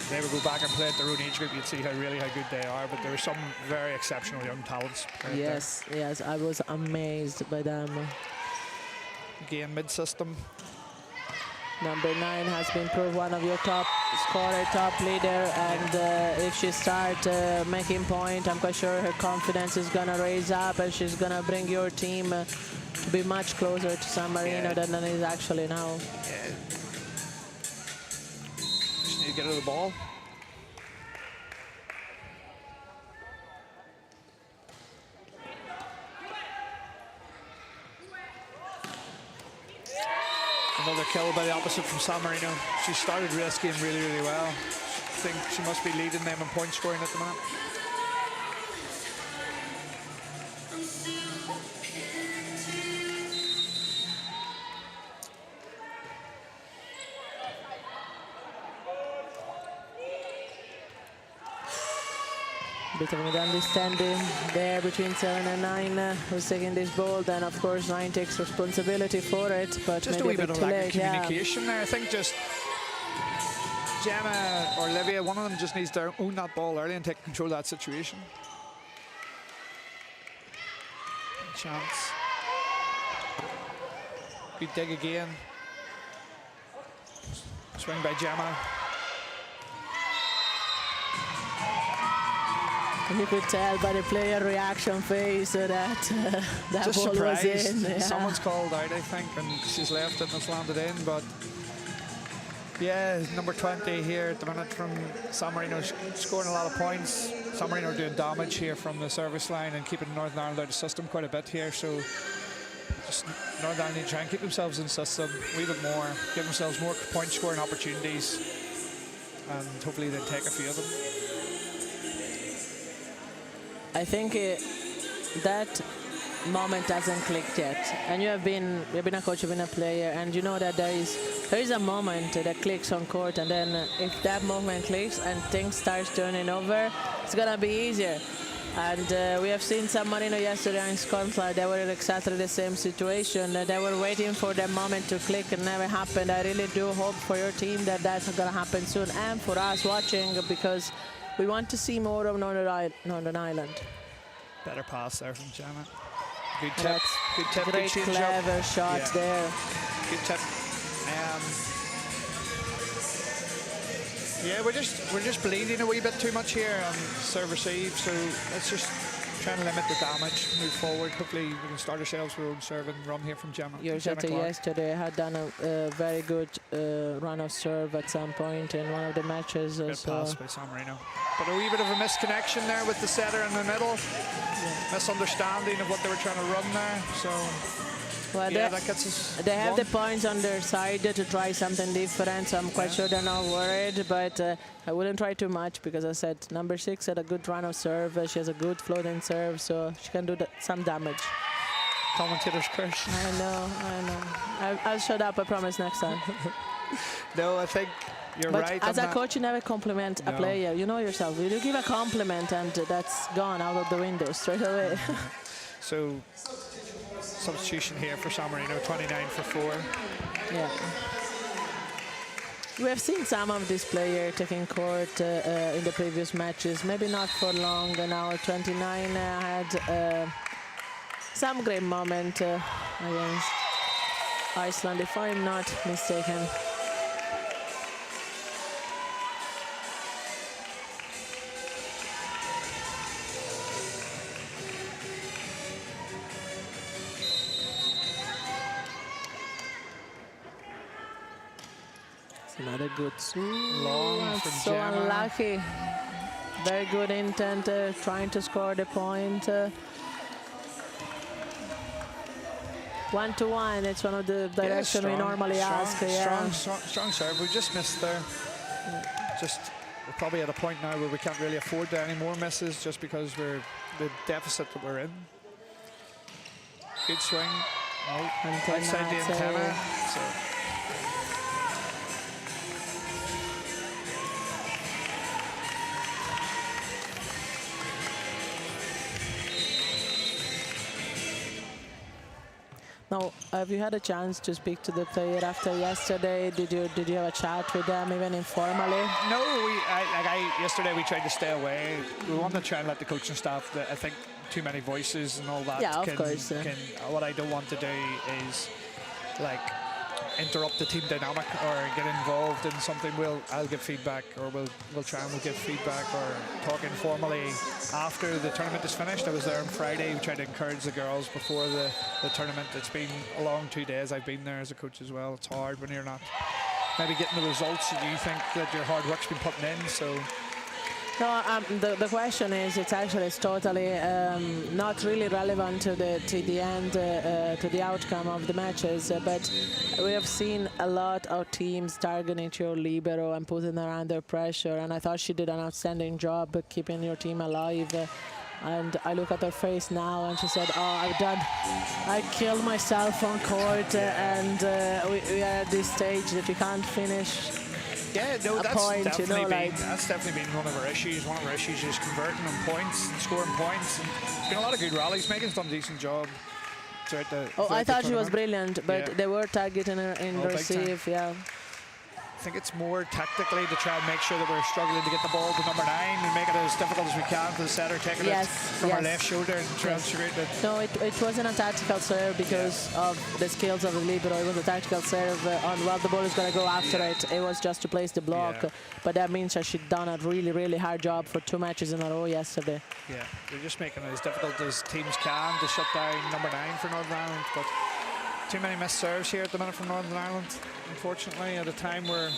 C: they would go back and play at their own age group, you'd see how good they are. But there were some very exceptional young talents.
D: Yes, yes, I was amazed by them.
C: Again, mid-system.
D: Number 9 has been proved one of your top scorer, top leader, and if she starts making point, I'm quite sure her confidence is gonna raise up, and she's gonna bring your team to be much closer to San Marino than it is actually now.
C: Yeah. Just need to get her the ball. Another kill by the opposite from San Marino. She started this game really, really well. I think she must be leading them in point scoring at the moment.
D: Bit of an understanding there between 7 and 9 who's taking this ball. Then of course 9 takes responsibility for it, but
C: just
D: maybe
C: a wee bit of lack of communication there. I think just Gemma or Olivia, one of them just needs to own that ball early and take control of that situation. Chance. Good dig again. Swing by Gemma.
D: You could tell by the player reaction face that that
C: just
D: ball
C: surprised.
D: was in. Yeah.
C: Someone's called out, I think, and she's left it and it's landed in. But yeah, number 20 here at the minute from San Marino, scoring a lot of points. San Marino are doing damage here from the service line and keeping Northern Ireland out of the system quite a bit here. So just Northern Ireland need to try and keep themselves in the system a wee bit more, give themselves more point scoring opportunities, and hopefully they'll take a few of them.
D: I think that moment hasn't clicked yet, and you've been a coach, you've been a player, and you know that there is a moment that clicks on court, and then if that moment clicks and things start turning over, it's gonna be easier. And we have seen San Marino yesterday in Scotland. They were in exactly the same situation. They were waiting for that moment to click, and never happened. I really do hope for your team that that's gonna happen soon, and for us watching, because we want to see more of Northern Ireland.
C: Better pass there from Gemma. Good tip. Good tip.
D: Great,
C: good
D: clever shot there.
C: Good tip. Yeah, we're just bleeding a wee bit too much here on serve receive, so let's just try and limit the damage, move forward. Hopefully we can start ourselves with our own serve and run here from Gemma.
D: Your setter yesterday had done a very good run of serve at some point in one of the matches.
C: Good pass by San Marino. But a wee bit of a misconnection there with the setter in the middle. Yeah. Misunderstanding of what they were trying to run there. So
D: well,
C: yeah, that gets us.
D: They have the points on their side to try something different, so I'm quite sure they're not worried, but I wouldn't try too much, because I said number 6 had a good run of serve. She has a good floating serve, so she can do some damage.
C: Commentator's curse.
D: I know. I'll shut up, I promise, next time.
C: No, I think you're
D: but
C: right.
D: As a coach, you never compliment a player. You know yourself. You give a compliment, and that's gone out of the window straight away.
C: So substitution here for San Marino, 29 for 4.
D: Yeah. We have seen some of this player taking court in the previous matches, maybe not for long. Now 29 had some great moment against Iceland, if I'm not mistaken. Another good swing.
C: Long from
D: so
C: Gemma.
D: Unlucky. Very good intent, trying to score the point. 1-1. It's one of the direction we normally ask.
C: Strong serve. We just missed there. We're probably at a point now where we can't really afford any more misses, just because we're the deficit that we're in. Good swing. Oh, outside the antenna. So.
D: Now, have you had a chance to speak to the player after yesterday? Did you have a chat with them, even informally?
C: No, yesterday we tried to stay away. We want to try and let the coaching staff. I think too many voices and all that.
D: Yeah, of course.
C: What I don't want to do is interrupt the team dynamic or get involved in something. I'll give feedback, or we'll try and we'll give feedback or talk informally after the tournament is finished. I was there on Friday. We tried to encourage the girls before the tournament. It's been a long 2 days. I've been there as a coach as well. It's hard when you're not maybe getting the results that you think that your hard work's been putting in. So.
D: No, the question is, it's totally not really relevant to the end, to the outcome of the matches. But we have seen a lot of teams targeting your libero and putting her under pressure. And I thought she did an outstanding job keeping your team alive. And I look at her face now, and she said, "Oh, I killed myself on court, and we are at this stage that we can't finish."
C: Yeah, no, that's
D: point,
C: definitely been one of our issues. One of our issues is converting on points and scoring points. And there's been a lot of good rallies. Megan's done a decent job throughout the.
D: I thought she was brilliant, but they were targeting her in receive. Yeah.
C: I think it's more tactically to try and make sure that we're struggling to get the ball to number 9 and make it as difficult as we can for the setter, taking it from our left shoulder and transferring it.
D: No, it wasn't a tactical serve because of the skills of the libero. It was a tactical serve on, well, the ball is going to go after it. It was just to place the block. But that means that she'd done a really, really hard job for 2 matches in a row yesterday.
C: Yeah, we're just making it as difficult as teams can to shut down number 9 for Northern Ireland. But too many missed serves here at the minute from Northern Ireland, unfortunately, at a time where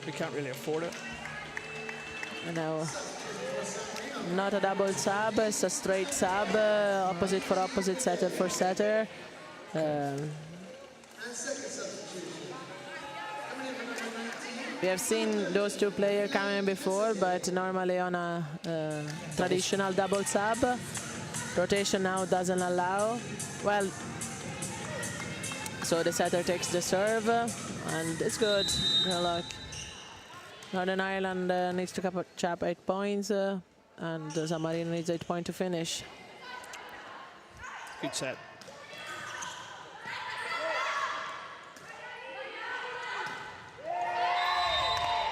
C: we can't really afford it.
D: I know. not a double sub, it's a straight sub, opposite for opposite, setter for setter. We have seen those two players coming before, but normally on a traditional double sub. Rotation now doesn't allow. Well, so the setter takes the serve, and it's good. Good luck. Northern Ireland needs to chop 8 points, and San Marino needs 8 points to finish.
C: Good set.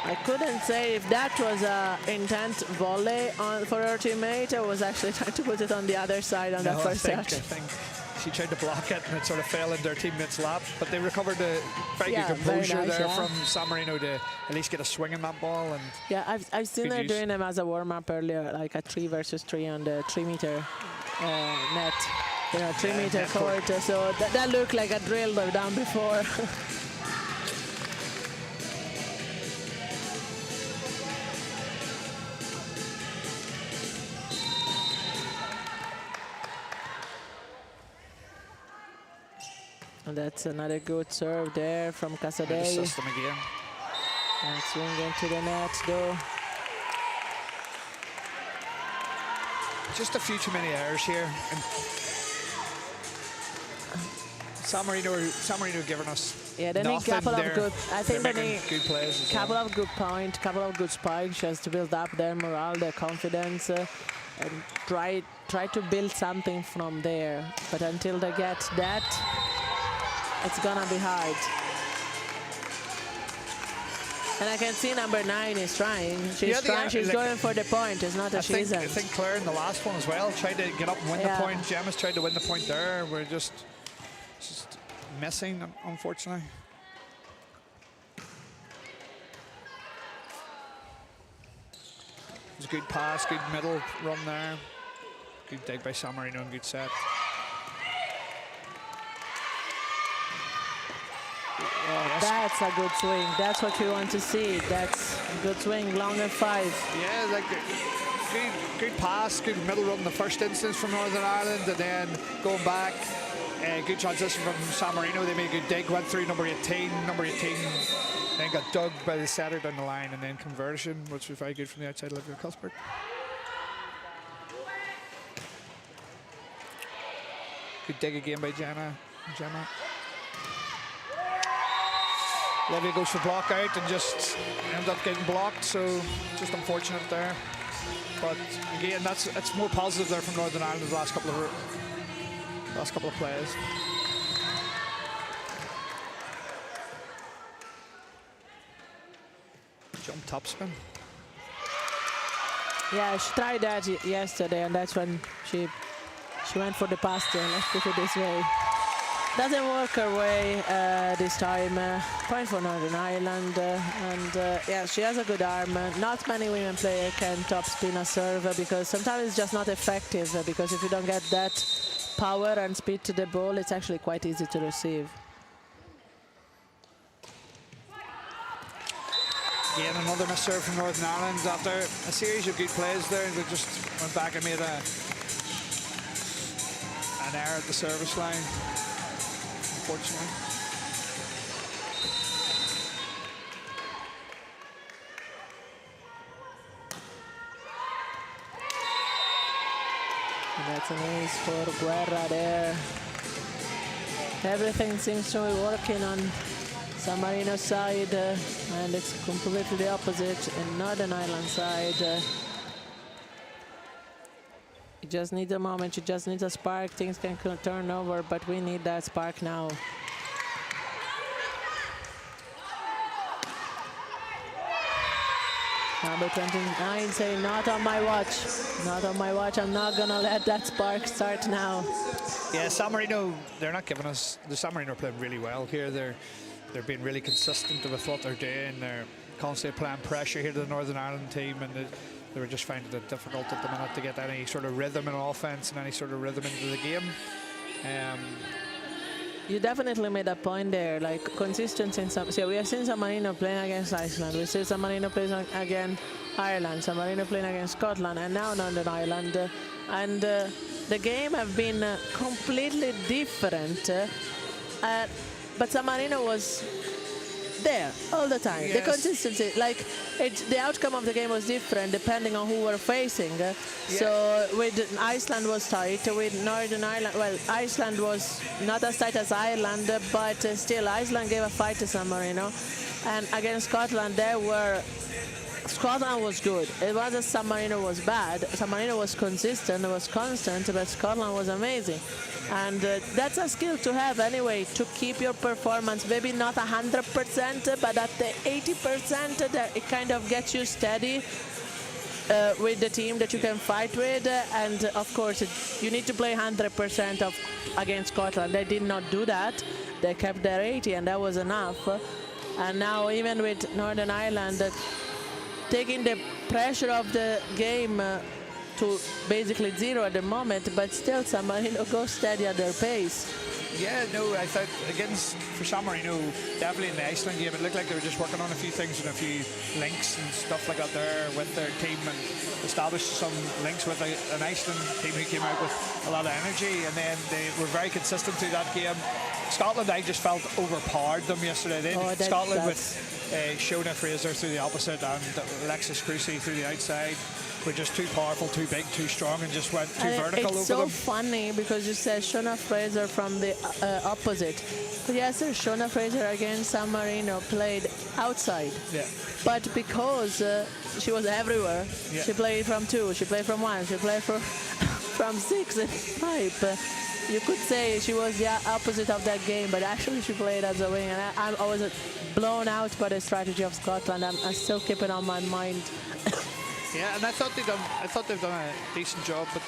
D: I couldn't say if that was a intent volley for her teammate. I was actually trying to put it on the other side on that first set.
C: I think she tried to block it and it sort of fell in their teammate's lap. But they recovered a very good composure there from San Marino to at least get a swing in that ball. And
D: yeah, I've seen her doing them as a warm-up earlier, like a 3 versus 3 on the 3-meter net. You know, 3-meter court. So that looked like a drill they've done before. And that's another good serve there from Casadei.
C: System again.
D: And swing into the net though.
C: Just a few too many errors here. San Marino giving us
D: they need a couple of good. I think they need
C: good plays.
D: Couple of good points, couple of good spikes, just to build up their morale, their confidence, and try to build something from there. But until they get that, it's gonna be hard. And I can see number 9 is trying. She's trying. She's going for the point. It's not that she isn't.
C: I think Claire in the last one as well tried to get up and win the point. Gemma's tried to win the point there. We're just missing, unfortunately. It was a good pass, good middle run there. Good dig by San Marino and good set.
D: That's a good swing. That's what you want to see. That's a good swing, long and 5.
C: Yeah, like good pass, good middle run in the first instance from Northern Ireland, and then going back, good transition from San Marino. They made a good dig, went through number 18, then got dug by the setter down the line, and then conversion, which was very good from the outside of Olivia Cuthbert. Good dig again by Gemma. Olivia goes for block out and just ends up getting blocked, so just unfortunate there. But again, it's more positive there from Northern Ireland the last couple of plays. Jump topspin.
D: Yeah, she tried that yesterday, and that's when she went for the pasta. Let's put it this way. Doesn't work her way this time. Point for Northern Ireland, yeah, she has a good arm. Not many women players can top spin a serve because sometimes it's just not effective. Because if you don't get that power and speed to the ball, it's actually quite easy to receive.
C: Again, another miss serve from Northern Ireland after a series of good plays there. They just went back and made an error at the service line. Unfortunately.
D: And that's an ace for Guerra there. Everything seems to be working on San Marino's side, and it's completely the opposite in Northern Ireland side. You just need a moment, you just need a spark, things can turn over, but we need that spark now. Number 29 saying, not on my watch. Not on my watch, I'm not gonna let that spark start now.
C: Yeah, San Marino, they're not giving us, the San Marino are playing really well here. They're being really consistent with what they're doing. They're constantly applying pressure here to the Northern Ireland team, and they were just finding it difficult at the minute to get any sort of rhythm in offense and any sort of rhythm into the game.
D: You definitely made a point there, like consistency in some. So we have seen San Marino playing against Iceland. We see San Marino playing against Ireland. San Marino playing against Scotland, and now Northern Ireland. The game have been completely different. But San Marino was there all the time.
C: Yes.
D: The consistency, like the outcome of the game was different depending on who we're facing. So with Iceland was tight, with Northern Ireland, well, Iceland was not as tight as Ireland, but still Iceland gave a fight to San Marino. And against Scotland, Scotland was good. It wasn't San Marino was bad. San Marino was consistent, it was constant, but Scotland was amazing. And that's a skill to have anyway, to keep your performance, maybe not 100%, but at the 80%, that it kind of gets you steady with the team that you can fight with. And of course, you need to play 100% against Scotland. They did not do that. They kept their 80, and that was enough. And now even with Northern Ireland, taking the pressure of the game to basically zero at the moment, but still San Marino goes steady at their pace.
C: Yeah, no, I thought for San Marino, definitely in the Iceland game, it looked like they were just working on a few things and a few links and stuff like that there with their team, and established some links with an Iceland team who came out with a lot of energy, and then they were very consistent through that game. Scotland, I just felt overpowered them yesterday. Scotland with Shona Fraser through the opposite and Alexis Crucy through the outside were just too powerful, too big, too strong, and just went too vertical over them.
D: It's so funny because you said Shona Fraser from the opposite. But yes, Shona Fraser against San Marino played outside.
C: Yeah.
D: But because she was everywhere, she played from 2, she played from 1, she played from 6 and 5. You could say she was the opposite of that game, but actually she played as a wing, and I was blown out by the strategy of Scotland. I still keep it on my mind.
C: Yeah, and I thought they've done a decent job, but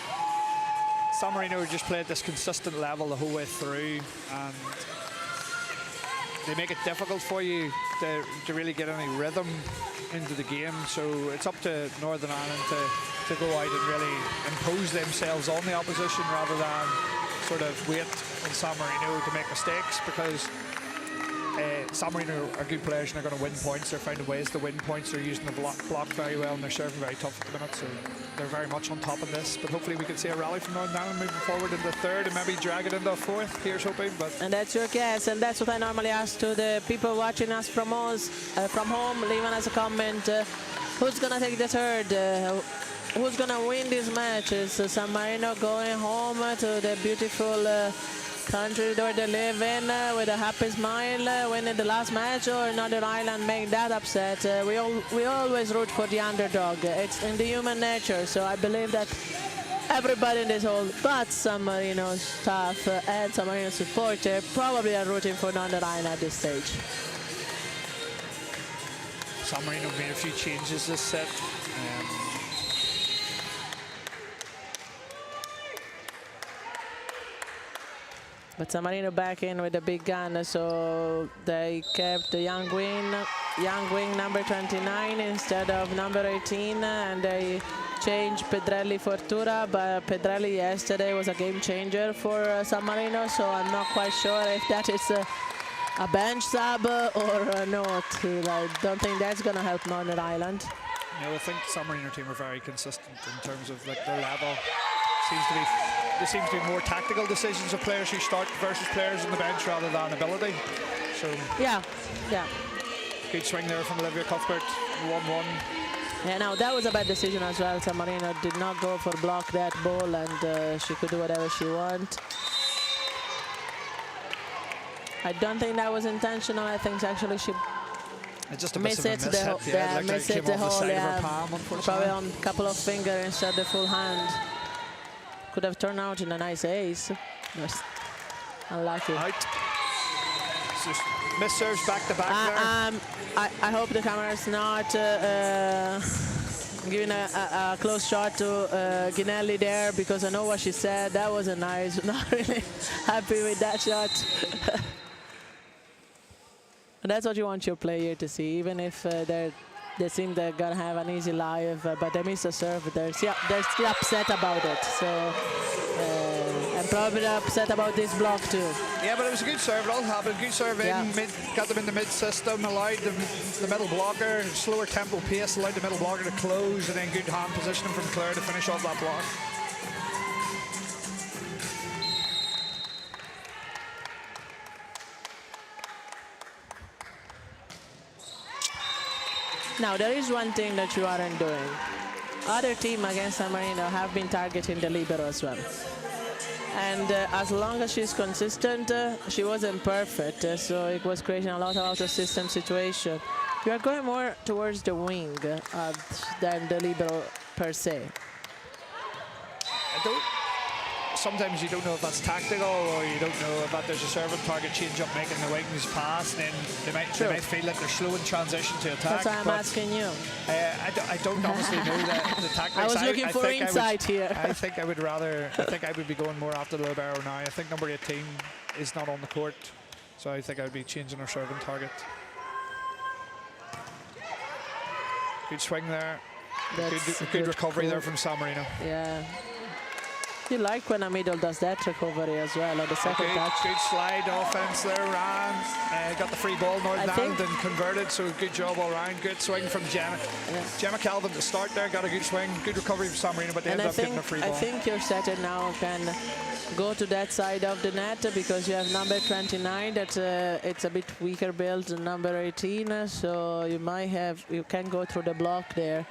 C: San Marino just played this consistent level the whole way through, and they make it difficult for you to really get any rhythm into the game. So it's up to Northern Ireland to go out and really impose themselves on the opposition rather than sort of wait on San Marino to make mistakes, because San Marino are good players and they're going to win points. They're finding ways to win points. They're using the block very well, and they're serving very tough at the minute, so they're very much on top of this. But hopefully we can see a rally from Northern Ireland moving forward into third and maybe drag it into fourth. Here's hoping. And
D: that's your guess, and that's what I normally ask to the people watching us from home, leaving us a comment. Who's going to take the third? Who's going to win these matches? San Marino going home to the beautiful country where they live in with a happy smile, winning the last match, or Northern Ireland make that upset? We always root for the underdog. It's in the human nature, so I believe that everybody in this whole, but San Marino staff and San Marino supporter probably are rooting for Northern Ireland at this stage.
C: San Marino made a few changes this set.
D: But San Marino back in with a big gun, so they kept the young wing number 29 instead of number 18, and they changed Pedrelli for Tura, but Pedrelli yesterday was a game changer for San Marino, so I'm not quite sure if that is a bench sub or not. I don't think that's going to help Northern Ireland.
C: No, I think San Marino team are very consistent in terms of like their level. There seems to be more tactical decisions of players who start versus players on the bench rather than ability. So
D: yeah.
C: Good swing there from Olivia Cuthbert, 1-1.
D: Yeah, now that was a bad decision as well. San Marino did not go for block that ball, and she could do whatever she wants. I don't think that was intentional. I think actually she
C: just a
D: missed it the whole. Yeah, missed it the whole. Yeah, probably on a couple of fingers instead of the full hand. Could have turned out in a nice ace. Just unlucky.
C: Out. Just miss serves back to back there.
D: I hope the camera is not giving a close shot to Ginelli there, because I know what she said. That was a nice. Not really happy with that shot. And that's what you want your player to see, even if they seem they're gonna have an easy life, but they miss a serve. They're still upset about it. So I'm probably upset about this block too.
C: Yeah, but it was a good serve. It all happened. Good serve
D: Yeah.
C: in, got them in the mid-system, allowed the middle blocker, slower tempo pace, allowed the middle blocker to close, and then good hand positioning from Claire to finish off that block.
D: Now, there is one thing that you aren't doing. Other team against San Marino have been targeting the libero as well. And as long as she's consistent, she wasn't perfect, so it was creating a lot of out-of-system situation. You are going more towards the wing than the libero per se.
C: Sometimes you don't know if that's tactical, or you don't know if there's a servant target change up making the wings pass, then they might feel like they're slow in transition to attack.
D: That's why I'm asking you.
C: I don't honestly know the tactics.
D: I was looking for insight here.
C: I think I would be going more after the libero now. I think number 18 is not on the court, so I think I would be changing our servant target. Good swing there. Good recovery there from San Marino.
D: Yeah. You like when a middle does that recovery as well on the second touch.
C: Good slide offense there, ran. Got the free ball, Northern Ireland, and converted, so good job all round. Good swing from Gemma. Yeah. Gemma Calvin to start there, got a good swing. Good recovery from San Marino, but they ended up getting a free ball.
D: I think your setter now can go to that side of the net because you have number 29 that it's a bit weaker build than number 18, so you can go through the block there.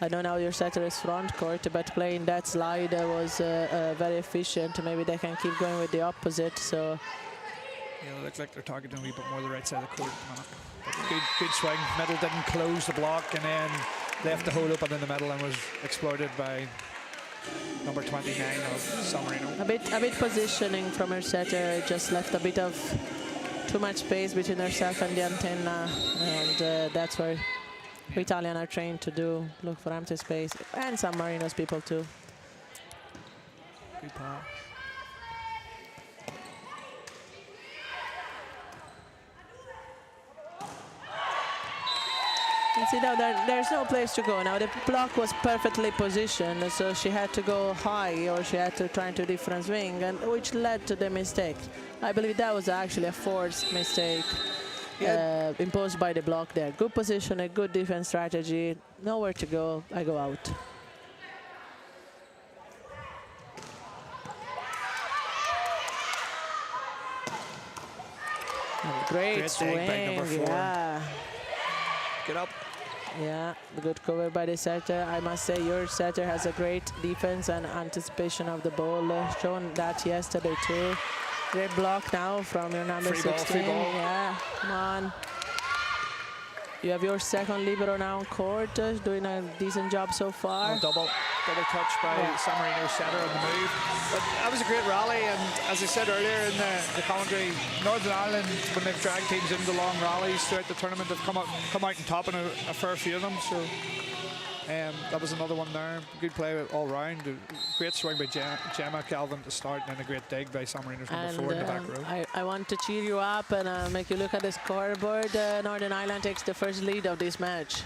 D: I know now your setter is front court, but playing that slide was very efficient. Maybe they can keep going with the opposite. So
C: yeah, it looks like they're targeting a wee bit more the right side of the court. Good swing. Middle didn't close the block, and then left the hole open in the middle and was exploited by number 29 of San Marino.
D: A bit positioning from her setter. Just left a bit of too much space between herself and the antenna, and that's where Italian are trained to do, look for empty space, and San Marino's people too.
C: Good pass.
D: You see now there's no place to go. Now the block was perfectly positioned, so she had to go high or she had to try to different wing, and which led to the mistake. I believe that was actually a forced mistake. Imposed by the block there. Good position, a good defense strategy. Nowhere to go. I go out. And great swing.
C: By number 4.
D: Yeah.
C: Get up.
D: Yeah, good cover by the setter. I must say your setter has a great defense and anticipation of the ball. Shown that yesterday too. Great block now from your number 16.
C: Free ball.
D: Yeah, come on. You have your second libero now on court, doing a decent job so far.
C: Double touch by San Marino setter on the move. But that was a great rally, and as I said earlier in the commentary, Northern Ireland, when they've dragged teams into long rallies throughout the tournament, have come out on top in a fair few of them. So that was another one there. Good play all round. Great swing by Gemma Calvin to start, and then a great dig by San Marino's number 4 in the back row.
D: I want to cheer you up and make you look at the scoreboard. Northern Ireland takes the first lead of this match.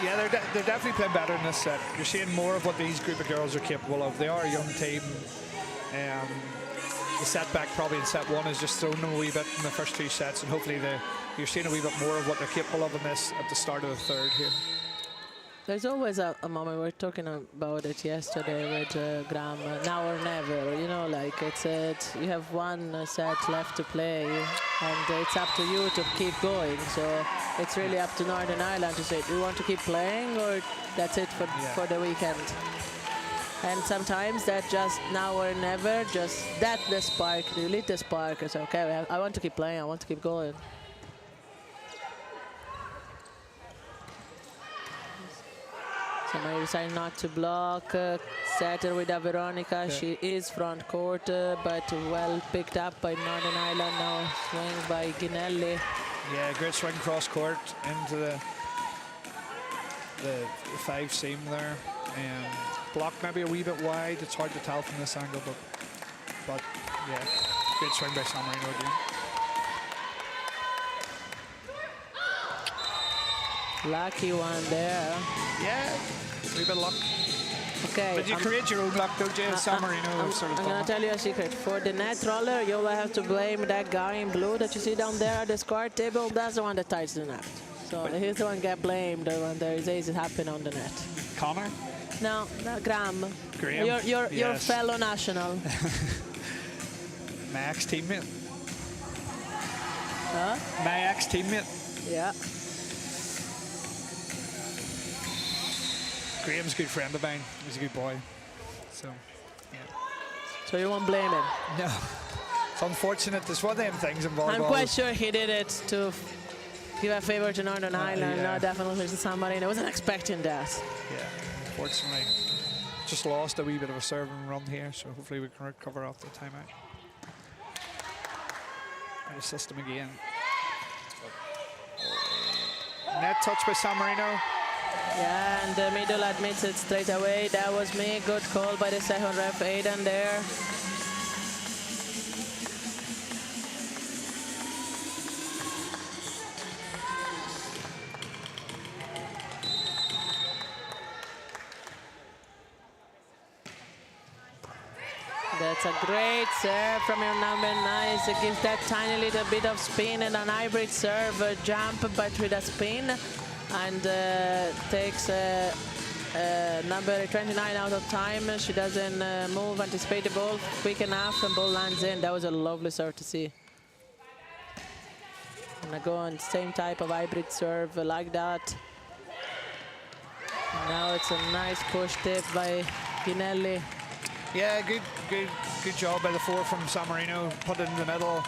C: Yeah, they're definitely playing better in this set. You're seeing more of what these group of girls are capable of. They are a young team. The setback probably in set 1 has just thrown them a wee bit in the first 2 sets, and hopefully you're seeing a wee bit more of what they're capable of in this at the start of the third here.
D: There's always a moment, we were talking about it yesterday with Graham, now or never, you know, like you have one set left to play and it's up to you to keep going. So it's really up to Northern Ireland to say, do you want to keep playing or that's it for the weekend? And sometimes that just now or never, just that the spark, you lit the spark, it's okay, I want to keep playing, I want to keep going. Somebody decided not to block. Setter with a Veronica. Yeah. She is front court, but well picked up by Northern Ireland. Now swing by Ginelli.
C: Yeah, great swing cross court into the 5 seam there. Block maybe a wee bit wide. It's hard to tell from this angle, but yeah, great swing by San Marino again.
D: Lucky one there.
C: Yeah, a wee bit of luck.
D: Okay.
C: But you create your own luck, don't you? San Marino
D: I'm
C: sort of
D: going
C: done
D: to tell you a secret. For the net roller, you will have to blame that guy in blue that you see down there at the score table. That's the one that ties the net. So he's the one get blamed when there is aces happen on the net.
C: Connor?
D: No, Graham.
C: Graham,
D: Your
C: yes.
D: fellow national.
C: My ex-teammate.
D: Huh?
C: My ex-teammate.
D: Yeah.
C: Graham's a good friend of mine. He's a good boy. So, yeah.
D: So you won't blame him?
C: No. It's unfortunate. It's one of them things in volleyball.
D: I'm quite sure he did it to give a favor to Northern Ireland.
C: yeah.
D: No, definitely to San Marino. I wasn't expecting that.
C: Yeah, unfortunately. Just lost a wee bit of a serving run here, so hopefully we can recover after the timeout. And the system again. Net touch by San Marino.
D: Yeah, and the middle admits it straight away. That was me. Good call by the second ref, Aidan there. That's a great serve from your number 9. It gives that tiny little bit of spin and an hybrid serve, a jump but with a spin, and takes number 29 out of time. She doesn't move, anticipate the ball quick enough, and ball lands in. That was a lovely serve to see. And I go on same type of hybrid serve like that. Now it's a nice push tip by Pinelli.
C: Yeah, good job by the 4 from San Marino. Put it in the middle.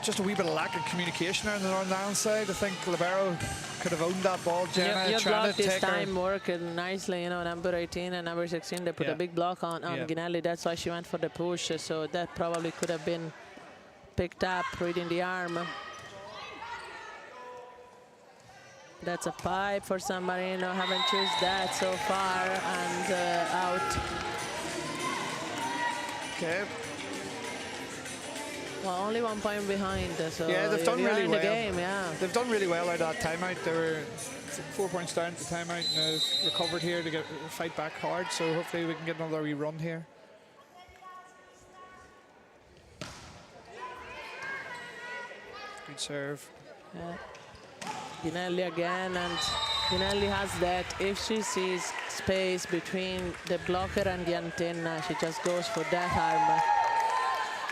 C: Just a wee bit of lack of communication there on the Northern Ireland side. I think Libero could have owned that ball. Jenna
D: Your
C: trying
D: block
C: to
D: this
C: take
D: time
C: her.
D: worked nicely, you know, number 18 and number 16, they put
C: Yeah.
D: a big block on
C: Yeah.
D: Ginelli. That's why she went for the push, so that probably could have been picked up reading the arm. That's a pipe for San Marino. Haven't chosen that so far, and out.
C: Okay.
D: Well, only 1 point behind, so
C: Yeah, they've done
D: you're
C: really
D: in
C: well.
D: the game, yeah.
C: They've done really well out of that timeout. They were 4 points down at the timeout, and they've recovered here to fight back hard. So hopefully we can get another wee run here. Good serve.
D: Yeah. Ginelli again, and Ginelli has that. If she sees space between the blocker and the antenna, she just goes for that arm.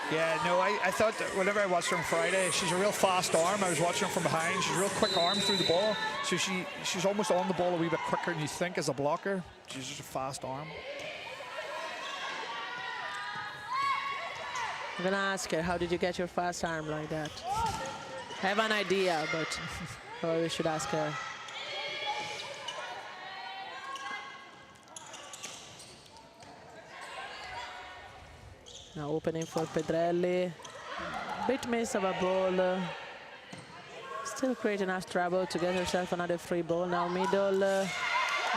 C: Yeah, no, I thought that whenever I watched her on Friday, she's a real fast arm. I was watching her from behind. She's a real quick arm through the ball. So she's almost on the ball a wee bit quicker than you think as a blocker. She's just a fast arm.
D: I'm gonna ask her, how did you get your fast arm like that? I have an idea, but probably we should ask her. Now opening for Pedrelli. Bit miss of a ball. Still create enough trouble to get herself another free ball. Now middle. That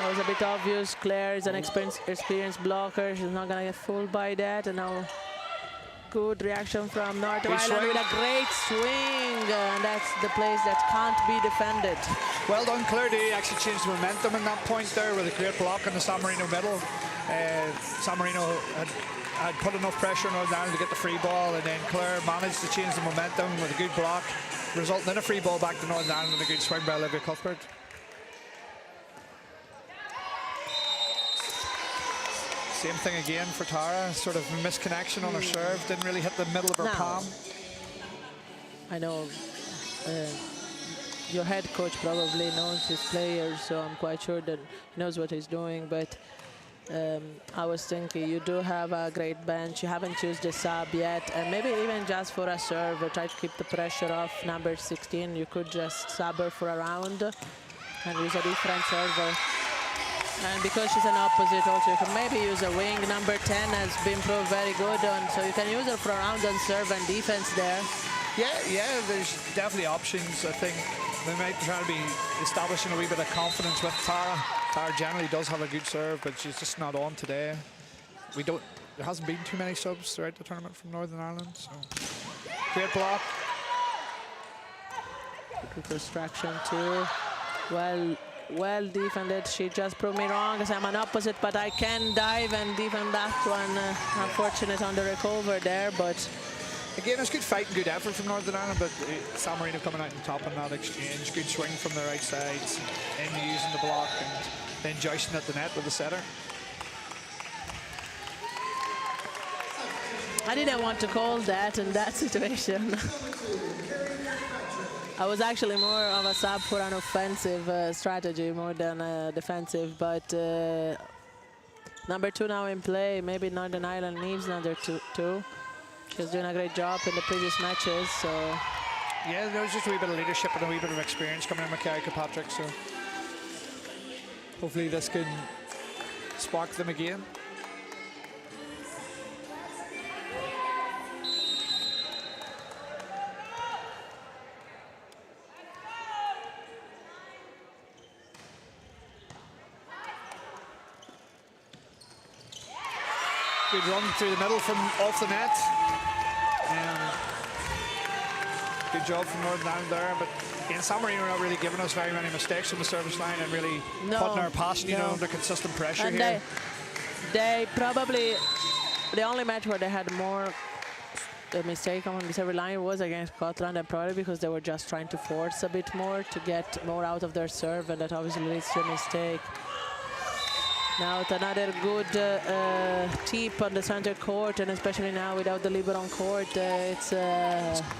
D: was a bit obvious. Claire is an experienced blocker. She's not gonna get fooled by that. And now good reaction from Northern Ireland with a great swing. And that's the place that can't be defended.
C: Well done, Claire. They actually changed the momentum in that point there with a great block on the San Marino middle. San Marino had put enough pressure on Northern Ireland to get the free ball, and then Claire managed to change the momentum with a good block, resulting in a free ball back to Northern Ireland and a good swing by Olivia Cuthbert. Same thing again for Tara, sort of a misconnection on her serve, didn't really hit the middle of her palm.
D: I know your head coach probably knows his players, so I'm quite sure that he knows what he's doing, but I was thinking you do have a great bench. You haven't used the sub yet, and maybe even just for a serve, or try to keep the pressure off number 16. You could just sub her for a round and use a different server. And because she's an opposite also, you can maybe use a wing. Number 10 has been proved very good on, so you can use her for a round on serve and defense there.
C: Yeah, there's definitely options. I think they might try to be establishing a wee bit of confidence with Tara. Tara generally does have a good serve, but she's just not on today. There hasn't been too many subs throughout the tournament from Northern Ireland, so great block.
D: Good distraction too. Well well defended. She just proved me wrong because I'm an opposite, but I can dive and defend that one. Unfortunate on the recover there, but
C: Again, it's good fight and good effort from Northern Ireland, but San Marino coming out on top in that exchange. Good swing from the right sides, and using the block, and then jousting at the net with the setter.
D: I didn't want to call that in that situation. I was actually more of a sub for an offensive strategy more than a defensive, but number 2 now in play. Maybe Northern Ireland needs number two. She's doing a great job in the previous matches, so.
C: Yeah, there was just a wee bit of leadership and a wee bit of experience coming in with Kerry Kilpatrick, so hopefully this can spark them again. Good run through the middle from off the net. Good job from Northern Ireland there, but again, San Marino are not really giving us very many mistakes on the service line and really putting our pass, under consistent pressure
D: and
C: here.
D: They probably, the only match where they had more mistake on the service line was against Scotland, and probably because they were just trying to force a bit more to get more out of their serve, and that obviously leads to a mistake. Now it's another good tip on the center court, and especially now without the libero on court, it's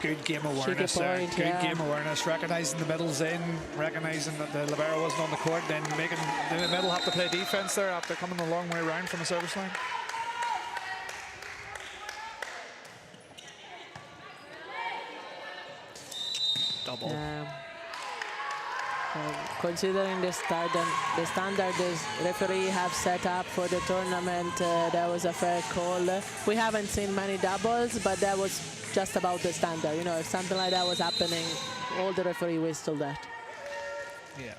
C: good game awareness there. Good game awareness, recognising the middle's in, recognising that the libero wasn't on the court, then making the middle have to play defence there after coming a long way around from the service line. Double.
D: Considering the standard the referee have set up for the tournament, that was a fair call. We haven't seen many doubles, but that was just about the standard. If something like that was happening, all the referee whistled that.
C: Yeah.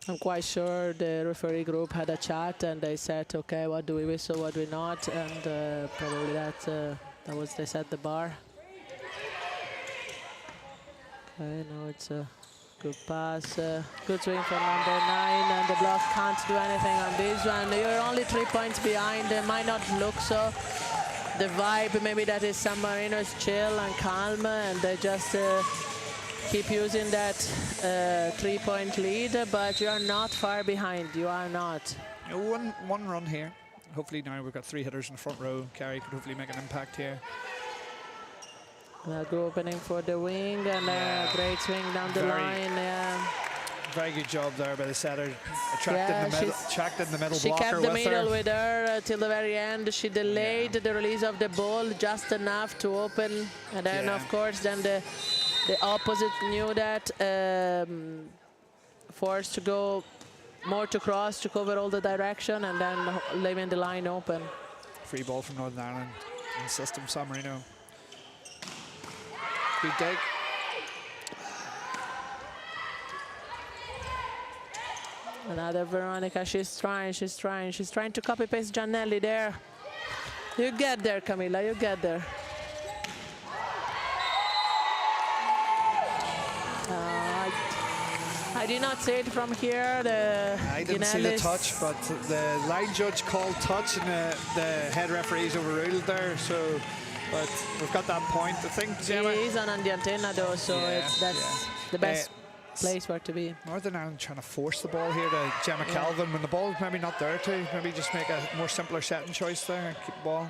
D: I'm quite sure the referee group had a chat and they said, okay, what do we whistle, what do we not, and probably that was they set the bar. Okay, now it's a good pass, good swing from number 9, and the block can't do anything on this one. You're only 3 points behind. It might not look so. The vibe, maybe that is San Marino is chill and calm, and they just keep using that 3-point lead, but you are not far behind. You are not.
C: One run here. Hopefully now we've got 3 hitters in the front row. Kerry could hopefully make an impact here.
D: Good opening for the wing, and a great swing down the line.
C: Very good job there by the setter. Attracted the middle
D: she
C: blocker
D: kept the
C: with
D: middle
C: her.
D: with her till the very end. She delayed the release of the ball just enough to open, and then of course then the opposite knew that, forced to go more to cross to cover all the direction, and then leaving the line open.
C: Free ball from Northern Ireland in system. San Marino. Good dig.
D: Another Veronica, she's trying to copy paste Giannelli there. You get there, Camilla, you get there. I did not see it from here.
C: I didn't see the touch, but the line judge called touch, and the head referees overruled there. So, but we've got that point. I think Gemma,
D: he is on the antenna though, so that's the best place where to be.
C: Northern Ireland trying to force the ball here to Gemma Calvin when the ball's maybe not there to maybe just make a more simpler setting choice there and keep the ball.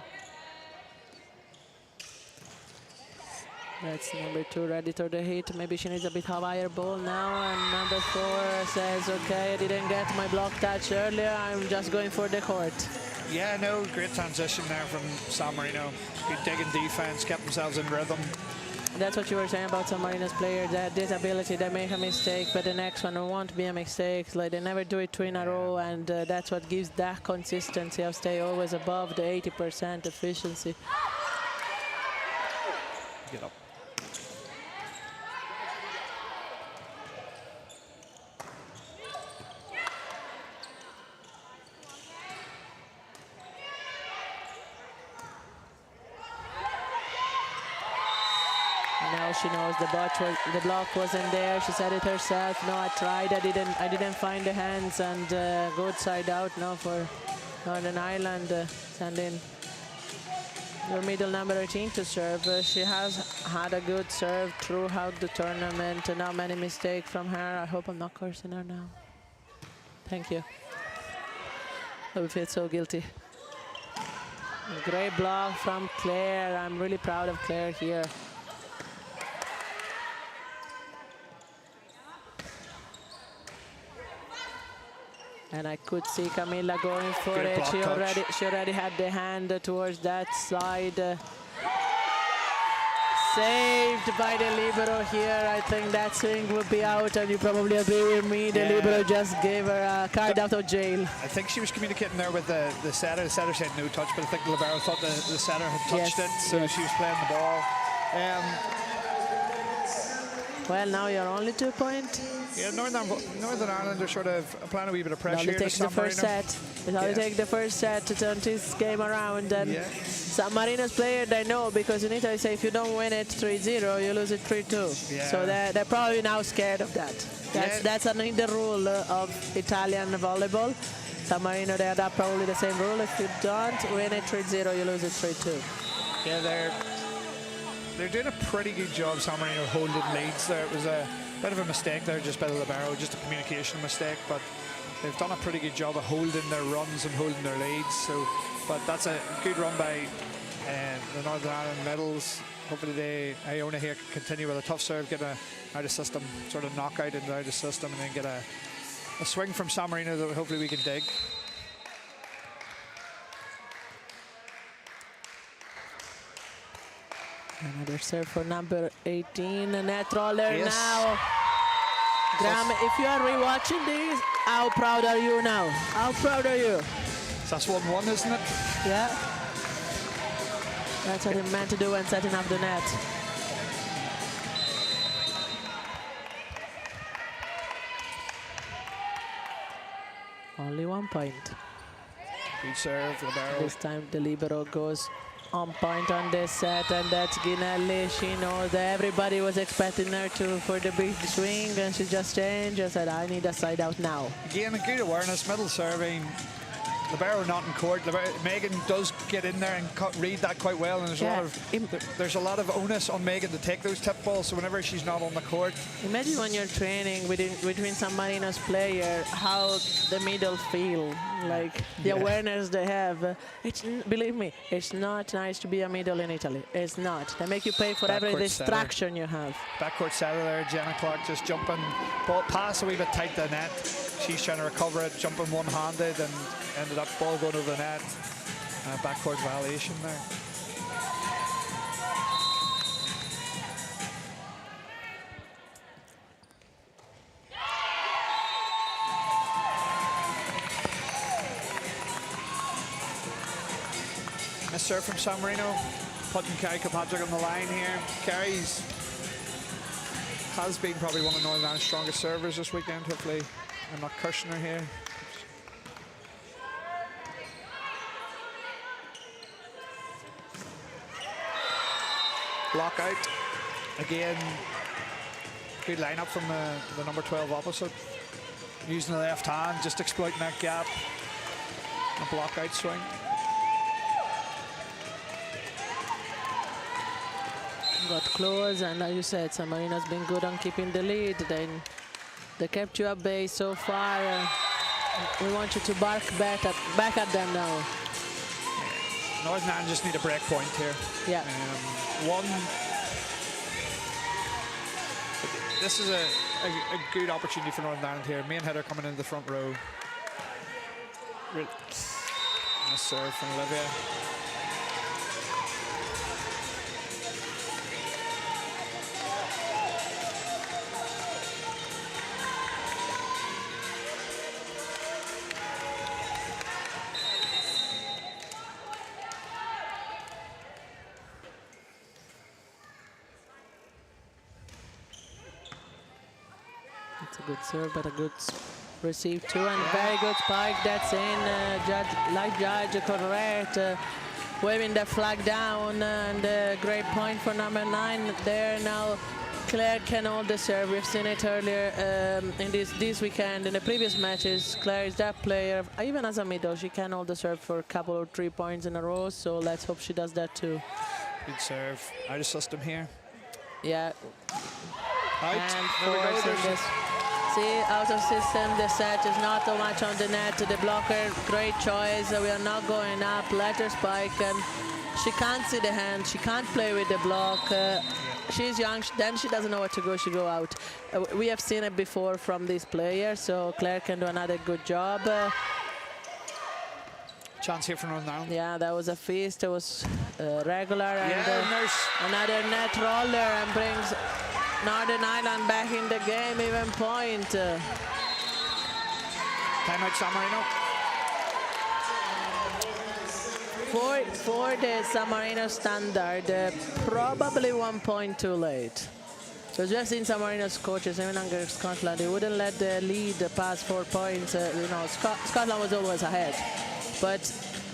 D: That's number 2 ready to the hit. Maybe she needs a bit higher ball now, and number 4 says, okay, I didn't get my block touch earlier, I'm just going for the court.
C: Yeah, no, great transition there from San Marino. Good digging defense, kept themselves in rhythm.
D: That's what you were saying about San Marino's players, that this ability, they make a mistake, but the next one won't be a mistake. Like, they never do it 2 in a row, and that's what gives that consistency of stay always above the 80% efficiency.
C: Get up.
D: she knows the block wasn't there. She said it herself. No, I tried. I didn't find the hands, and good side out now for Northern Ireland. Sending your middle number 18 to serve. She has had a good serve throughout the tournament. Not many mistakes from her. I hope I'm not cursing her now. Thank you. I would feel so guilty. Great block from Claire. I'm really proud of Claire here. And I could see Camilla going for
C: Good
D: it.
C: block
D: She already had the hand towards that side. Saved by the libero here. I think that swing would be out, and you probably agree with me. The libero just gave her a card out of jail.
C: I think she was communicating there with the setter. The setter said no touch, but I think the libero thought the setter had touched it, so she was playing the ball.
D: Well, now you're only 2 points.
C: Yeah, Northern Ireland are sort of applying a wee bit of pressure.
D: It only takes the first set. It only takes the first set to turn this game around. And San Marino's player, they know, because in Italy say if you don't win it 3-0, you lose it 3-2.
C: Yeah.
D: So they're probably now scared of that. That's another rule of Italian volleyball. San Marino, they adapt probably the same rule. If you don't win it 3-0, you lose it 3-2.
C: Yeah, they're doing a pretty good job, San Marino, holding leads there. It was a bit of a mistake there just by the libero, just a communication mistake, but they've done a pretty good job of holding their runs and holding their leads. So, but that's a good run by the Northern Ireland medals. Hopefully Iona here can continue with a tough serve, get a out of system, sort of knockout into out of system, and then get a swing from San Marino that hopefully we can dig.
D: Another serve for number 18, net roller now. Graham, if you are rewatching this, how proud are you now? How proud are you?
C: So that's 1-1, isn't it?
D: Yeah. That's what he meant to do when setting up the net. Only 1 point.
C: Good serve, libero.
D: This time the libero goes on point on this set, and that's Ginelli. She knows that everybody was expecting her for the big swing, and she just changed and said, I need a side out now.
C: Again, a good awareness, middle serving. Libero not in court. Megan does get in there and read that quite well, and there's a lot of onus on Megan to take those tip balls, so whenever she's not on the court.
D: Imagine when you're training between San Marino's player, how the middle feel, like the awareness they have. Believe me, it's not nice to be a middle in Italy. It's not. They make you pay for every distraction you have. Backcourt
C: setter there, Jenna Clark just jumping, ball pass a wee bit tight to the net. She's trying to recover it, jumping one-handed, and ended up ball going over the net. Backcourt violation there. Miss serve from San Marino, putting Kerry Kilpatrick on the line here. Kerry's has been probably one of Northern Ireland's strongest servers this weekend. Hopefully I'm not cursing her here. Block out. Again, good lineup from the number 12 opposite. Using the left hand, just exploiting that gap. A block out swing.
D: Got close, and like you said, San Marino's been good on keeping the lead. Then they kept you at bay so far. We want you to bark back at them now.
C: Northern Ireland just need a break point here.
D: Yeah.
C: This is a good opportunity for Northern Ireland here. Main header coming into the front row. Nice serve from Olivia.
D: It's a good serve, but a good receive too, and very good spike. That's in. Judge correct. waving the flag down, and a great point for number 9 there. Now Claire can hold the serve. We've seen it earlier in this weekend. In the previous matches, Claire is that player. Even as a middle, she can hold the serve for a couple or 3 points in a row. So let's hope she does that too.
C: Good serve. Out of system here.
D: Yeah.
C: Out.
D: And
C: There we go.
D: forcing this. See, out of system. The set is not so much on the net. The blocker, great choice. We are not going up. Let her spike. And she can't see the hand. She can't play with the block. She's young, then she doesn't know where to go, she go out. We have seen it before from this player, so Claire can do another good job.
C: Chance here for Northern Ireland.
D: Yeah, that was a feast, it was regular. And
C: there's
D: another net roller and brings Northern Ireland back in the game, even point.
C: timeout San Marino.
D: For the San Marino standard, probably 1 point too late. Because we have seen San Marino's coaches, even under Scotland, they wouldn't let the lead past 4 points. You know, Scotland was always ahead, but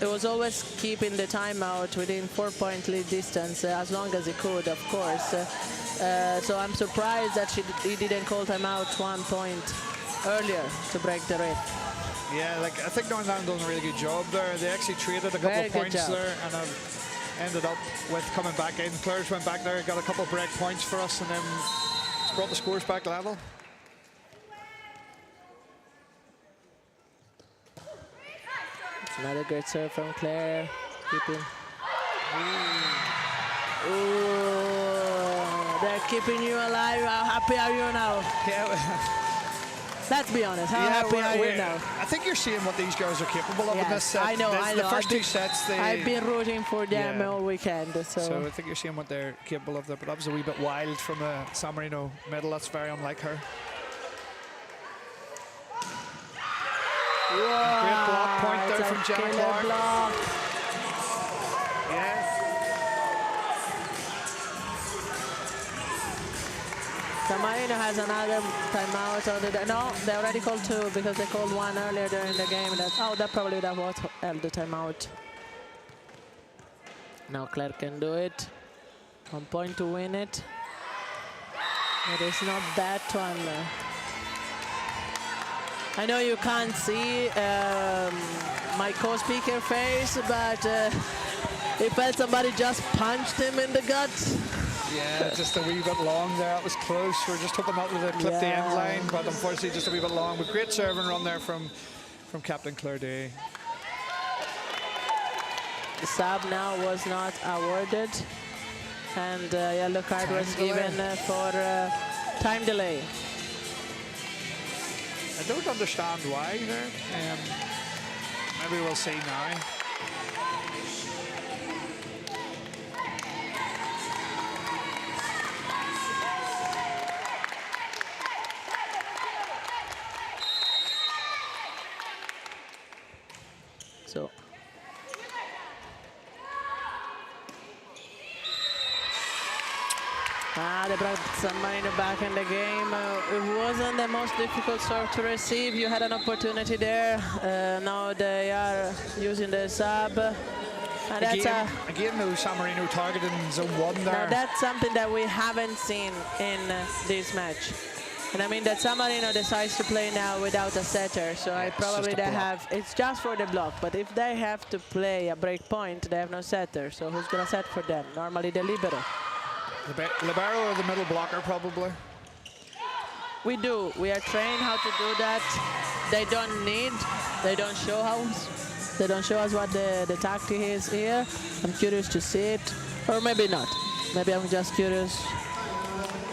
D: it was always keeping the timeout within 4 point lead distance as long as it could, of course. So I'm surprised that he didn't call timeout 1 point earlier to break the rate.
C: Yeah, like I think Northern Ireland done a really good job there. They actually traded a couple
D: Very
C: of
D: good
C: points
D: job.
C: there, and have ended up with coming back in. Claire's went back there, got a couple of break points for us, and then brought the scores back level.
D: It's another great serve from Claire. Keeping. Ooh, they're keeping you alive. How happy are you now?
C: Yeah.
D: Let's be honest. How happy are you now?
C: I think you're seeing what these girls are capable of in this
D: Yes,
C: set.
D: I know.
C: The first two sets,
D: I've been rooting for them
C: Yeah.
D: all weekend.
C: So I think you're seeing what they're capable of there. But that was a wee bit wild from a San Marino middle. That's very unlike her. Great block point there
D: it's
C: from
D: a
C: Jenna
D: killer
C: Clark.
D: block.
C: Yeah.
D: San Marino has another timeout. No, they already called 2 because they called 1 earlier during the game. That probably would have held the timeout. Now Claire can do it. 1 point to win it. It is not that one. I know you can't see my co-speaker face, but he felt somebody just punched him in the gut.
C: Yeah, just a wee bit long there. That was close. We're just hoping that would have clipped the end line, but unfortunately just a wee bit long. But great serve and run there from Captain Claire Day.
D: The sub now was not awarded, and yellow card was given for time delay.
C: I don't understand why there. Maybe we'll see now.
D: So they brought San Marino back in the game. It wasn't the most difficult serve to receive. You had an opportunity there. Now they are using the sub. And
C: Again, though, San Marino targeting zone 1 there.
D: now that's something that we haven't seen in this match. And I mean that San Marino decides to play now without a setter, so it's just for the block. But if they have to play a break point, they have no setter. So who's gonna set for them? Normally the libero.
C: The libero or the middle blocker, probably.
D: We do. We are trained how to do that. They don't show us what the tactic is here. I'm curious to see it, or maybe not. Maybe I'm just curious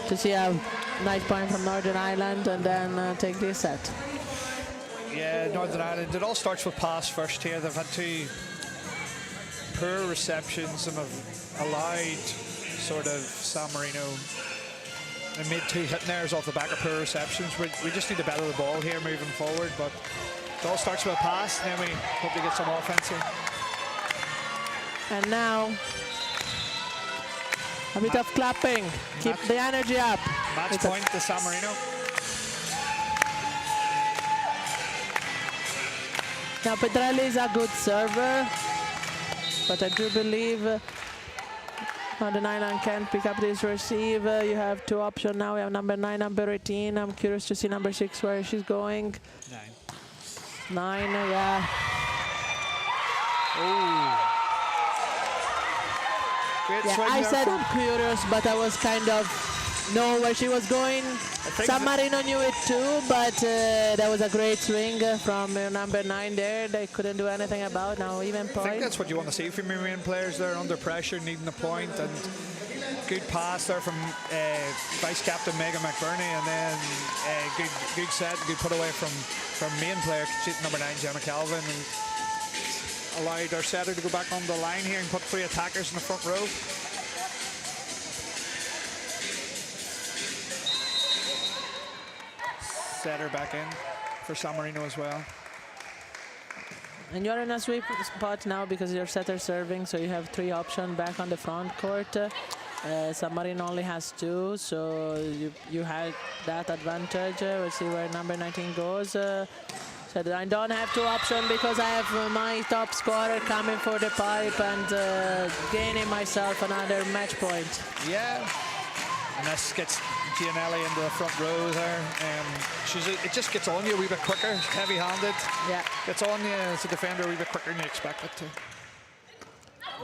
D: to see a nice point from Northern Ireland and then take this set.
C: Yeah, Northern Ireland. It all starts with pass first here. They've had 2 poor receptions and have allowed sort of San Marino. They made 2 hitting errors off the back of poor receptions. We just need to better the ball here moving forward, but it all starts with a pass, and then we hope to get some offense here.
D: And now, a bit of clapping. Keep the energy up.
C: Match point to San Marino.
D: Now Petrelli is a good server. but I do believe Northern Ireland can pick up this receive. You have two options now. We have number 9, number 18. I'm curious to see number 6 where she's going. 9, yeah.
C: Great
D: Yeah,
C: swing
D: I
C: there
D: said
C: from-
D: I'm curious, but I was kind of know where she was going. San Marino knew it too, but that was a great swing from number 9 there. They couldn't do anything about. Now even
C: I think
D: point.
C: that's what you want to see from Marine players. They're under pressure, needing a point, and good pass there from vice captain Megan McBurney, and then good set, good put away from main player number 9 Gemma Calvin, and allowed our setter to go back on the line here and put 3 attackers in the front row. Setter back in for San Marino as well.
D: And you're in a sweep spot now because you're setter serving, so you have 3 options back on the front court. San Marino only has 2, so you had that advantage. We'll see where number 19 goes. So I don't have 2 options because I have my top scorer coming for the pipe and gaining myself another match point.
C: Yeah, and this gets Gianelli into the front row there. It just gets on you a wee bit quicker, heavy-handed.
D: Yeah.
C: Gets on you as a defender a wee bit quicker than you expect it to.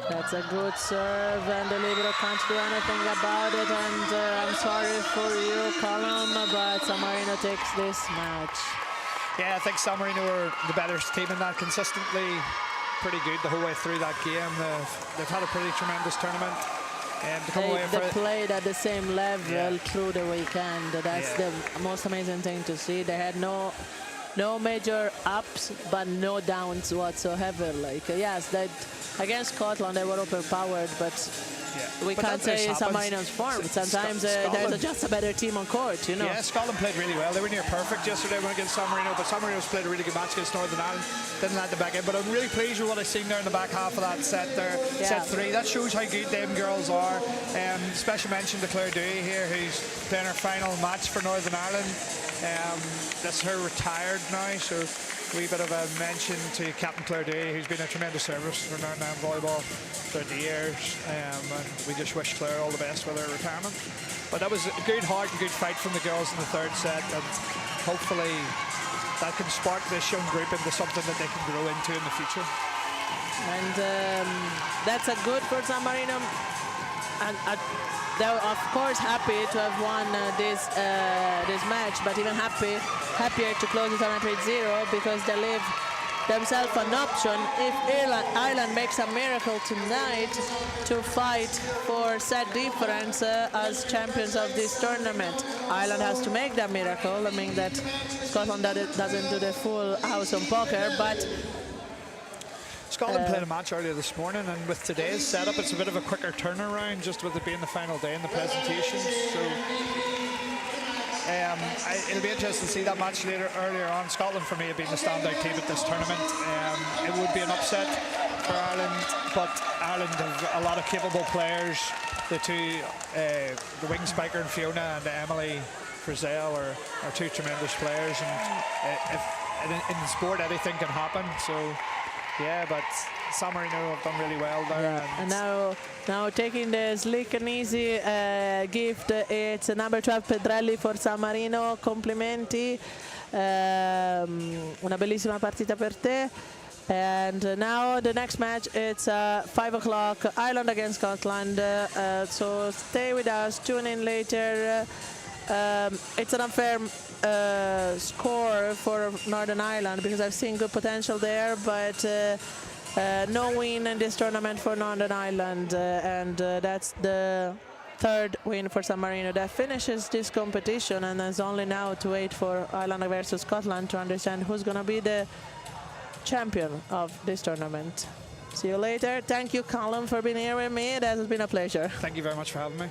D: That's a good serve, and the libero can't do anything about it. And I'm sorry for you, Colum, but San Marino takes this match.
C: Yeah, I think San Marino were the better team in that, consistently pretty good the whole way through that game. They've had a pretty tremendous tournament. To come away
D: They
C: for
D: played at the same level through the weekend. That's the most amazing thing to see. They had no major ups, but no downs whatsoever. Like yes, that against Scotland they were overpowered, but we can't say San Marino's form. Sometimes there's just a better team on court, you know.
C: Yeah, Scotland played really well. They were near perfect yesterday when against San Marino, but San Marino's played a really good match against Northern Ireland. Didn't let them back in, but I'm really pleased with what I've seen there in the back half of that set there. Set 3. That shows how good them girls are. Special mention to Claire Dewey here, who's playing her final match for Northern Ireland. That's her retired now, so a wee bit of a mention to Captain Claire Dewey, who's been a tremendous service for Northern Ireland volleyball throughout the years, and we just wish Claire all the best with her retirement. But that was a good heart and good fight from the girls in the 3rd set, and hopefully that can spark this young group into something that they can grow into in the future.
D: And that's a good for San Marino. And they're of course happy to have won this match, but even happier to close the tournament with 0 because they leave themselves an option if Ireland makes a miracle tonight to fight for set difference as champions of this tournament. Ireland has to make that miracle. I mean that Scotland doesn't do the full house on poker, but
C: Scotland played a match earlier this morning, and with today's setup, it's a bit of a quicker turnaround, just with it being the final day in the presentations. So it'll be interesting to see that match earlier on. Scotland, for me, have been the standout team at this tournament. It would be an upset for Ireland, but Ireland have a lot of capable players. The two, the wing spiker and Fiona and Emily Frizzell are 2 tremendous players, and in the sport, anything can happen. So. Yeah, but San Marino have done really well there.
D: Yeah. And now taking the slick and easy gift, it's number 12 Pedrelli for San Marino. Complimenti. Una bellissima partita per te. And now the next match, it's 5 o'clock, Ireland against Scotland. So stay with us, tune in later. It's an unfair score for Northern Ireland because I've seen good potential there, but no win in this tournament for Northern Ireland, and that's the 3rd win for San Marino. That finishes this competition, and there's only now to wait for Ireland versus Scotland to understand who's going to be the champion of this tournament. See you later. Thank you, Colin, for being here with me. That has been a pleasure.
C: Thank you very much for having me.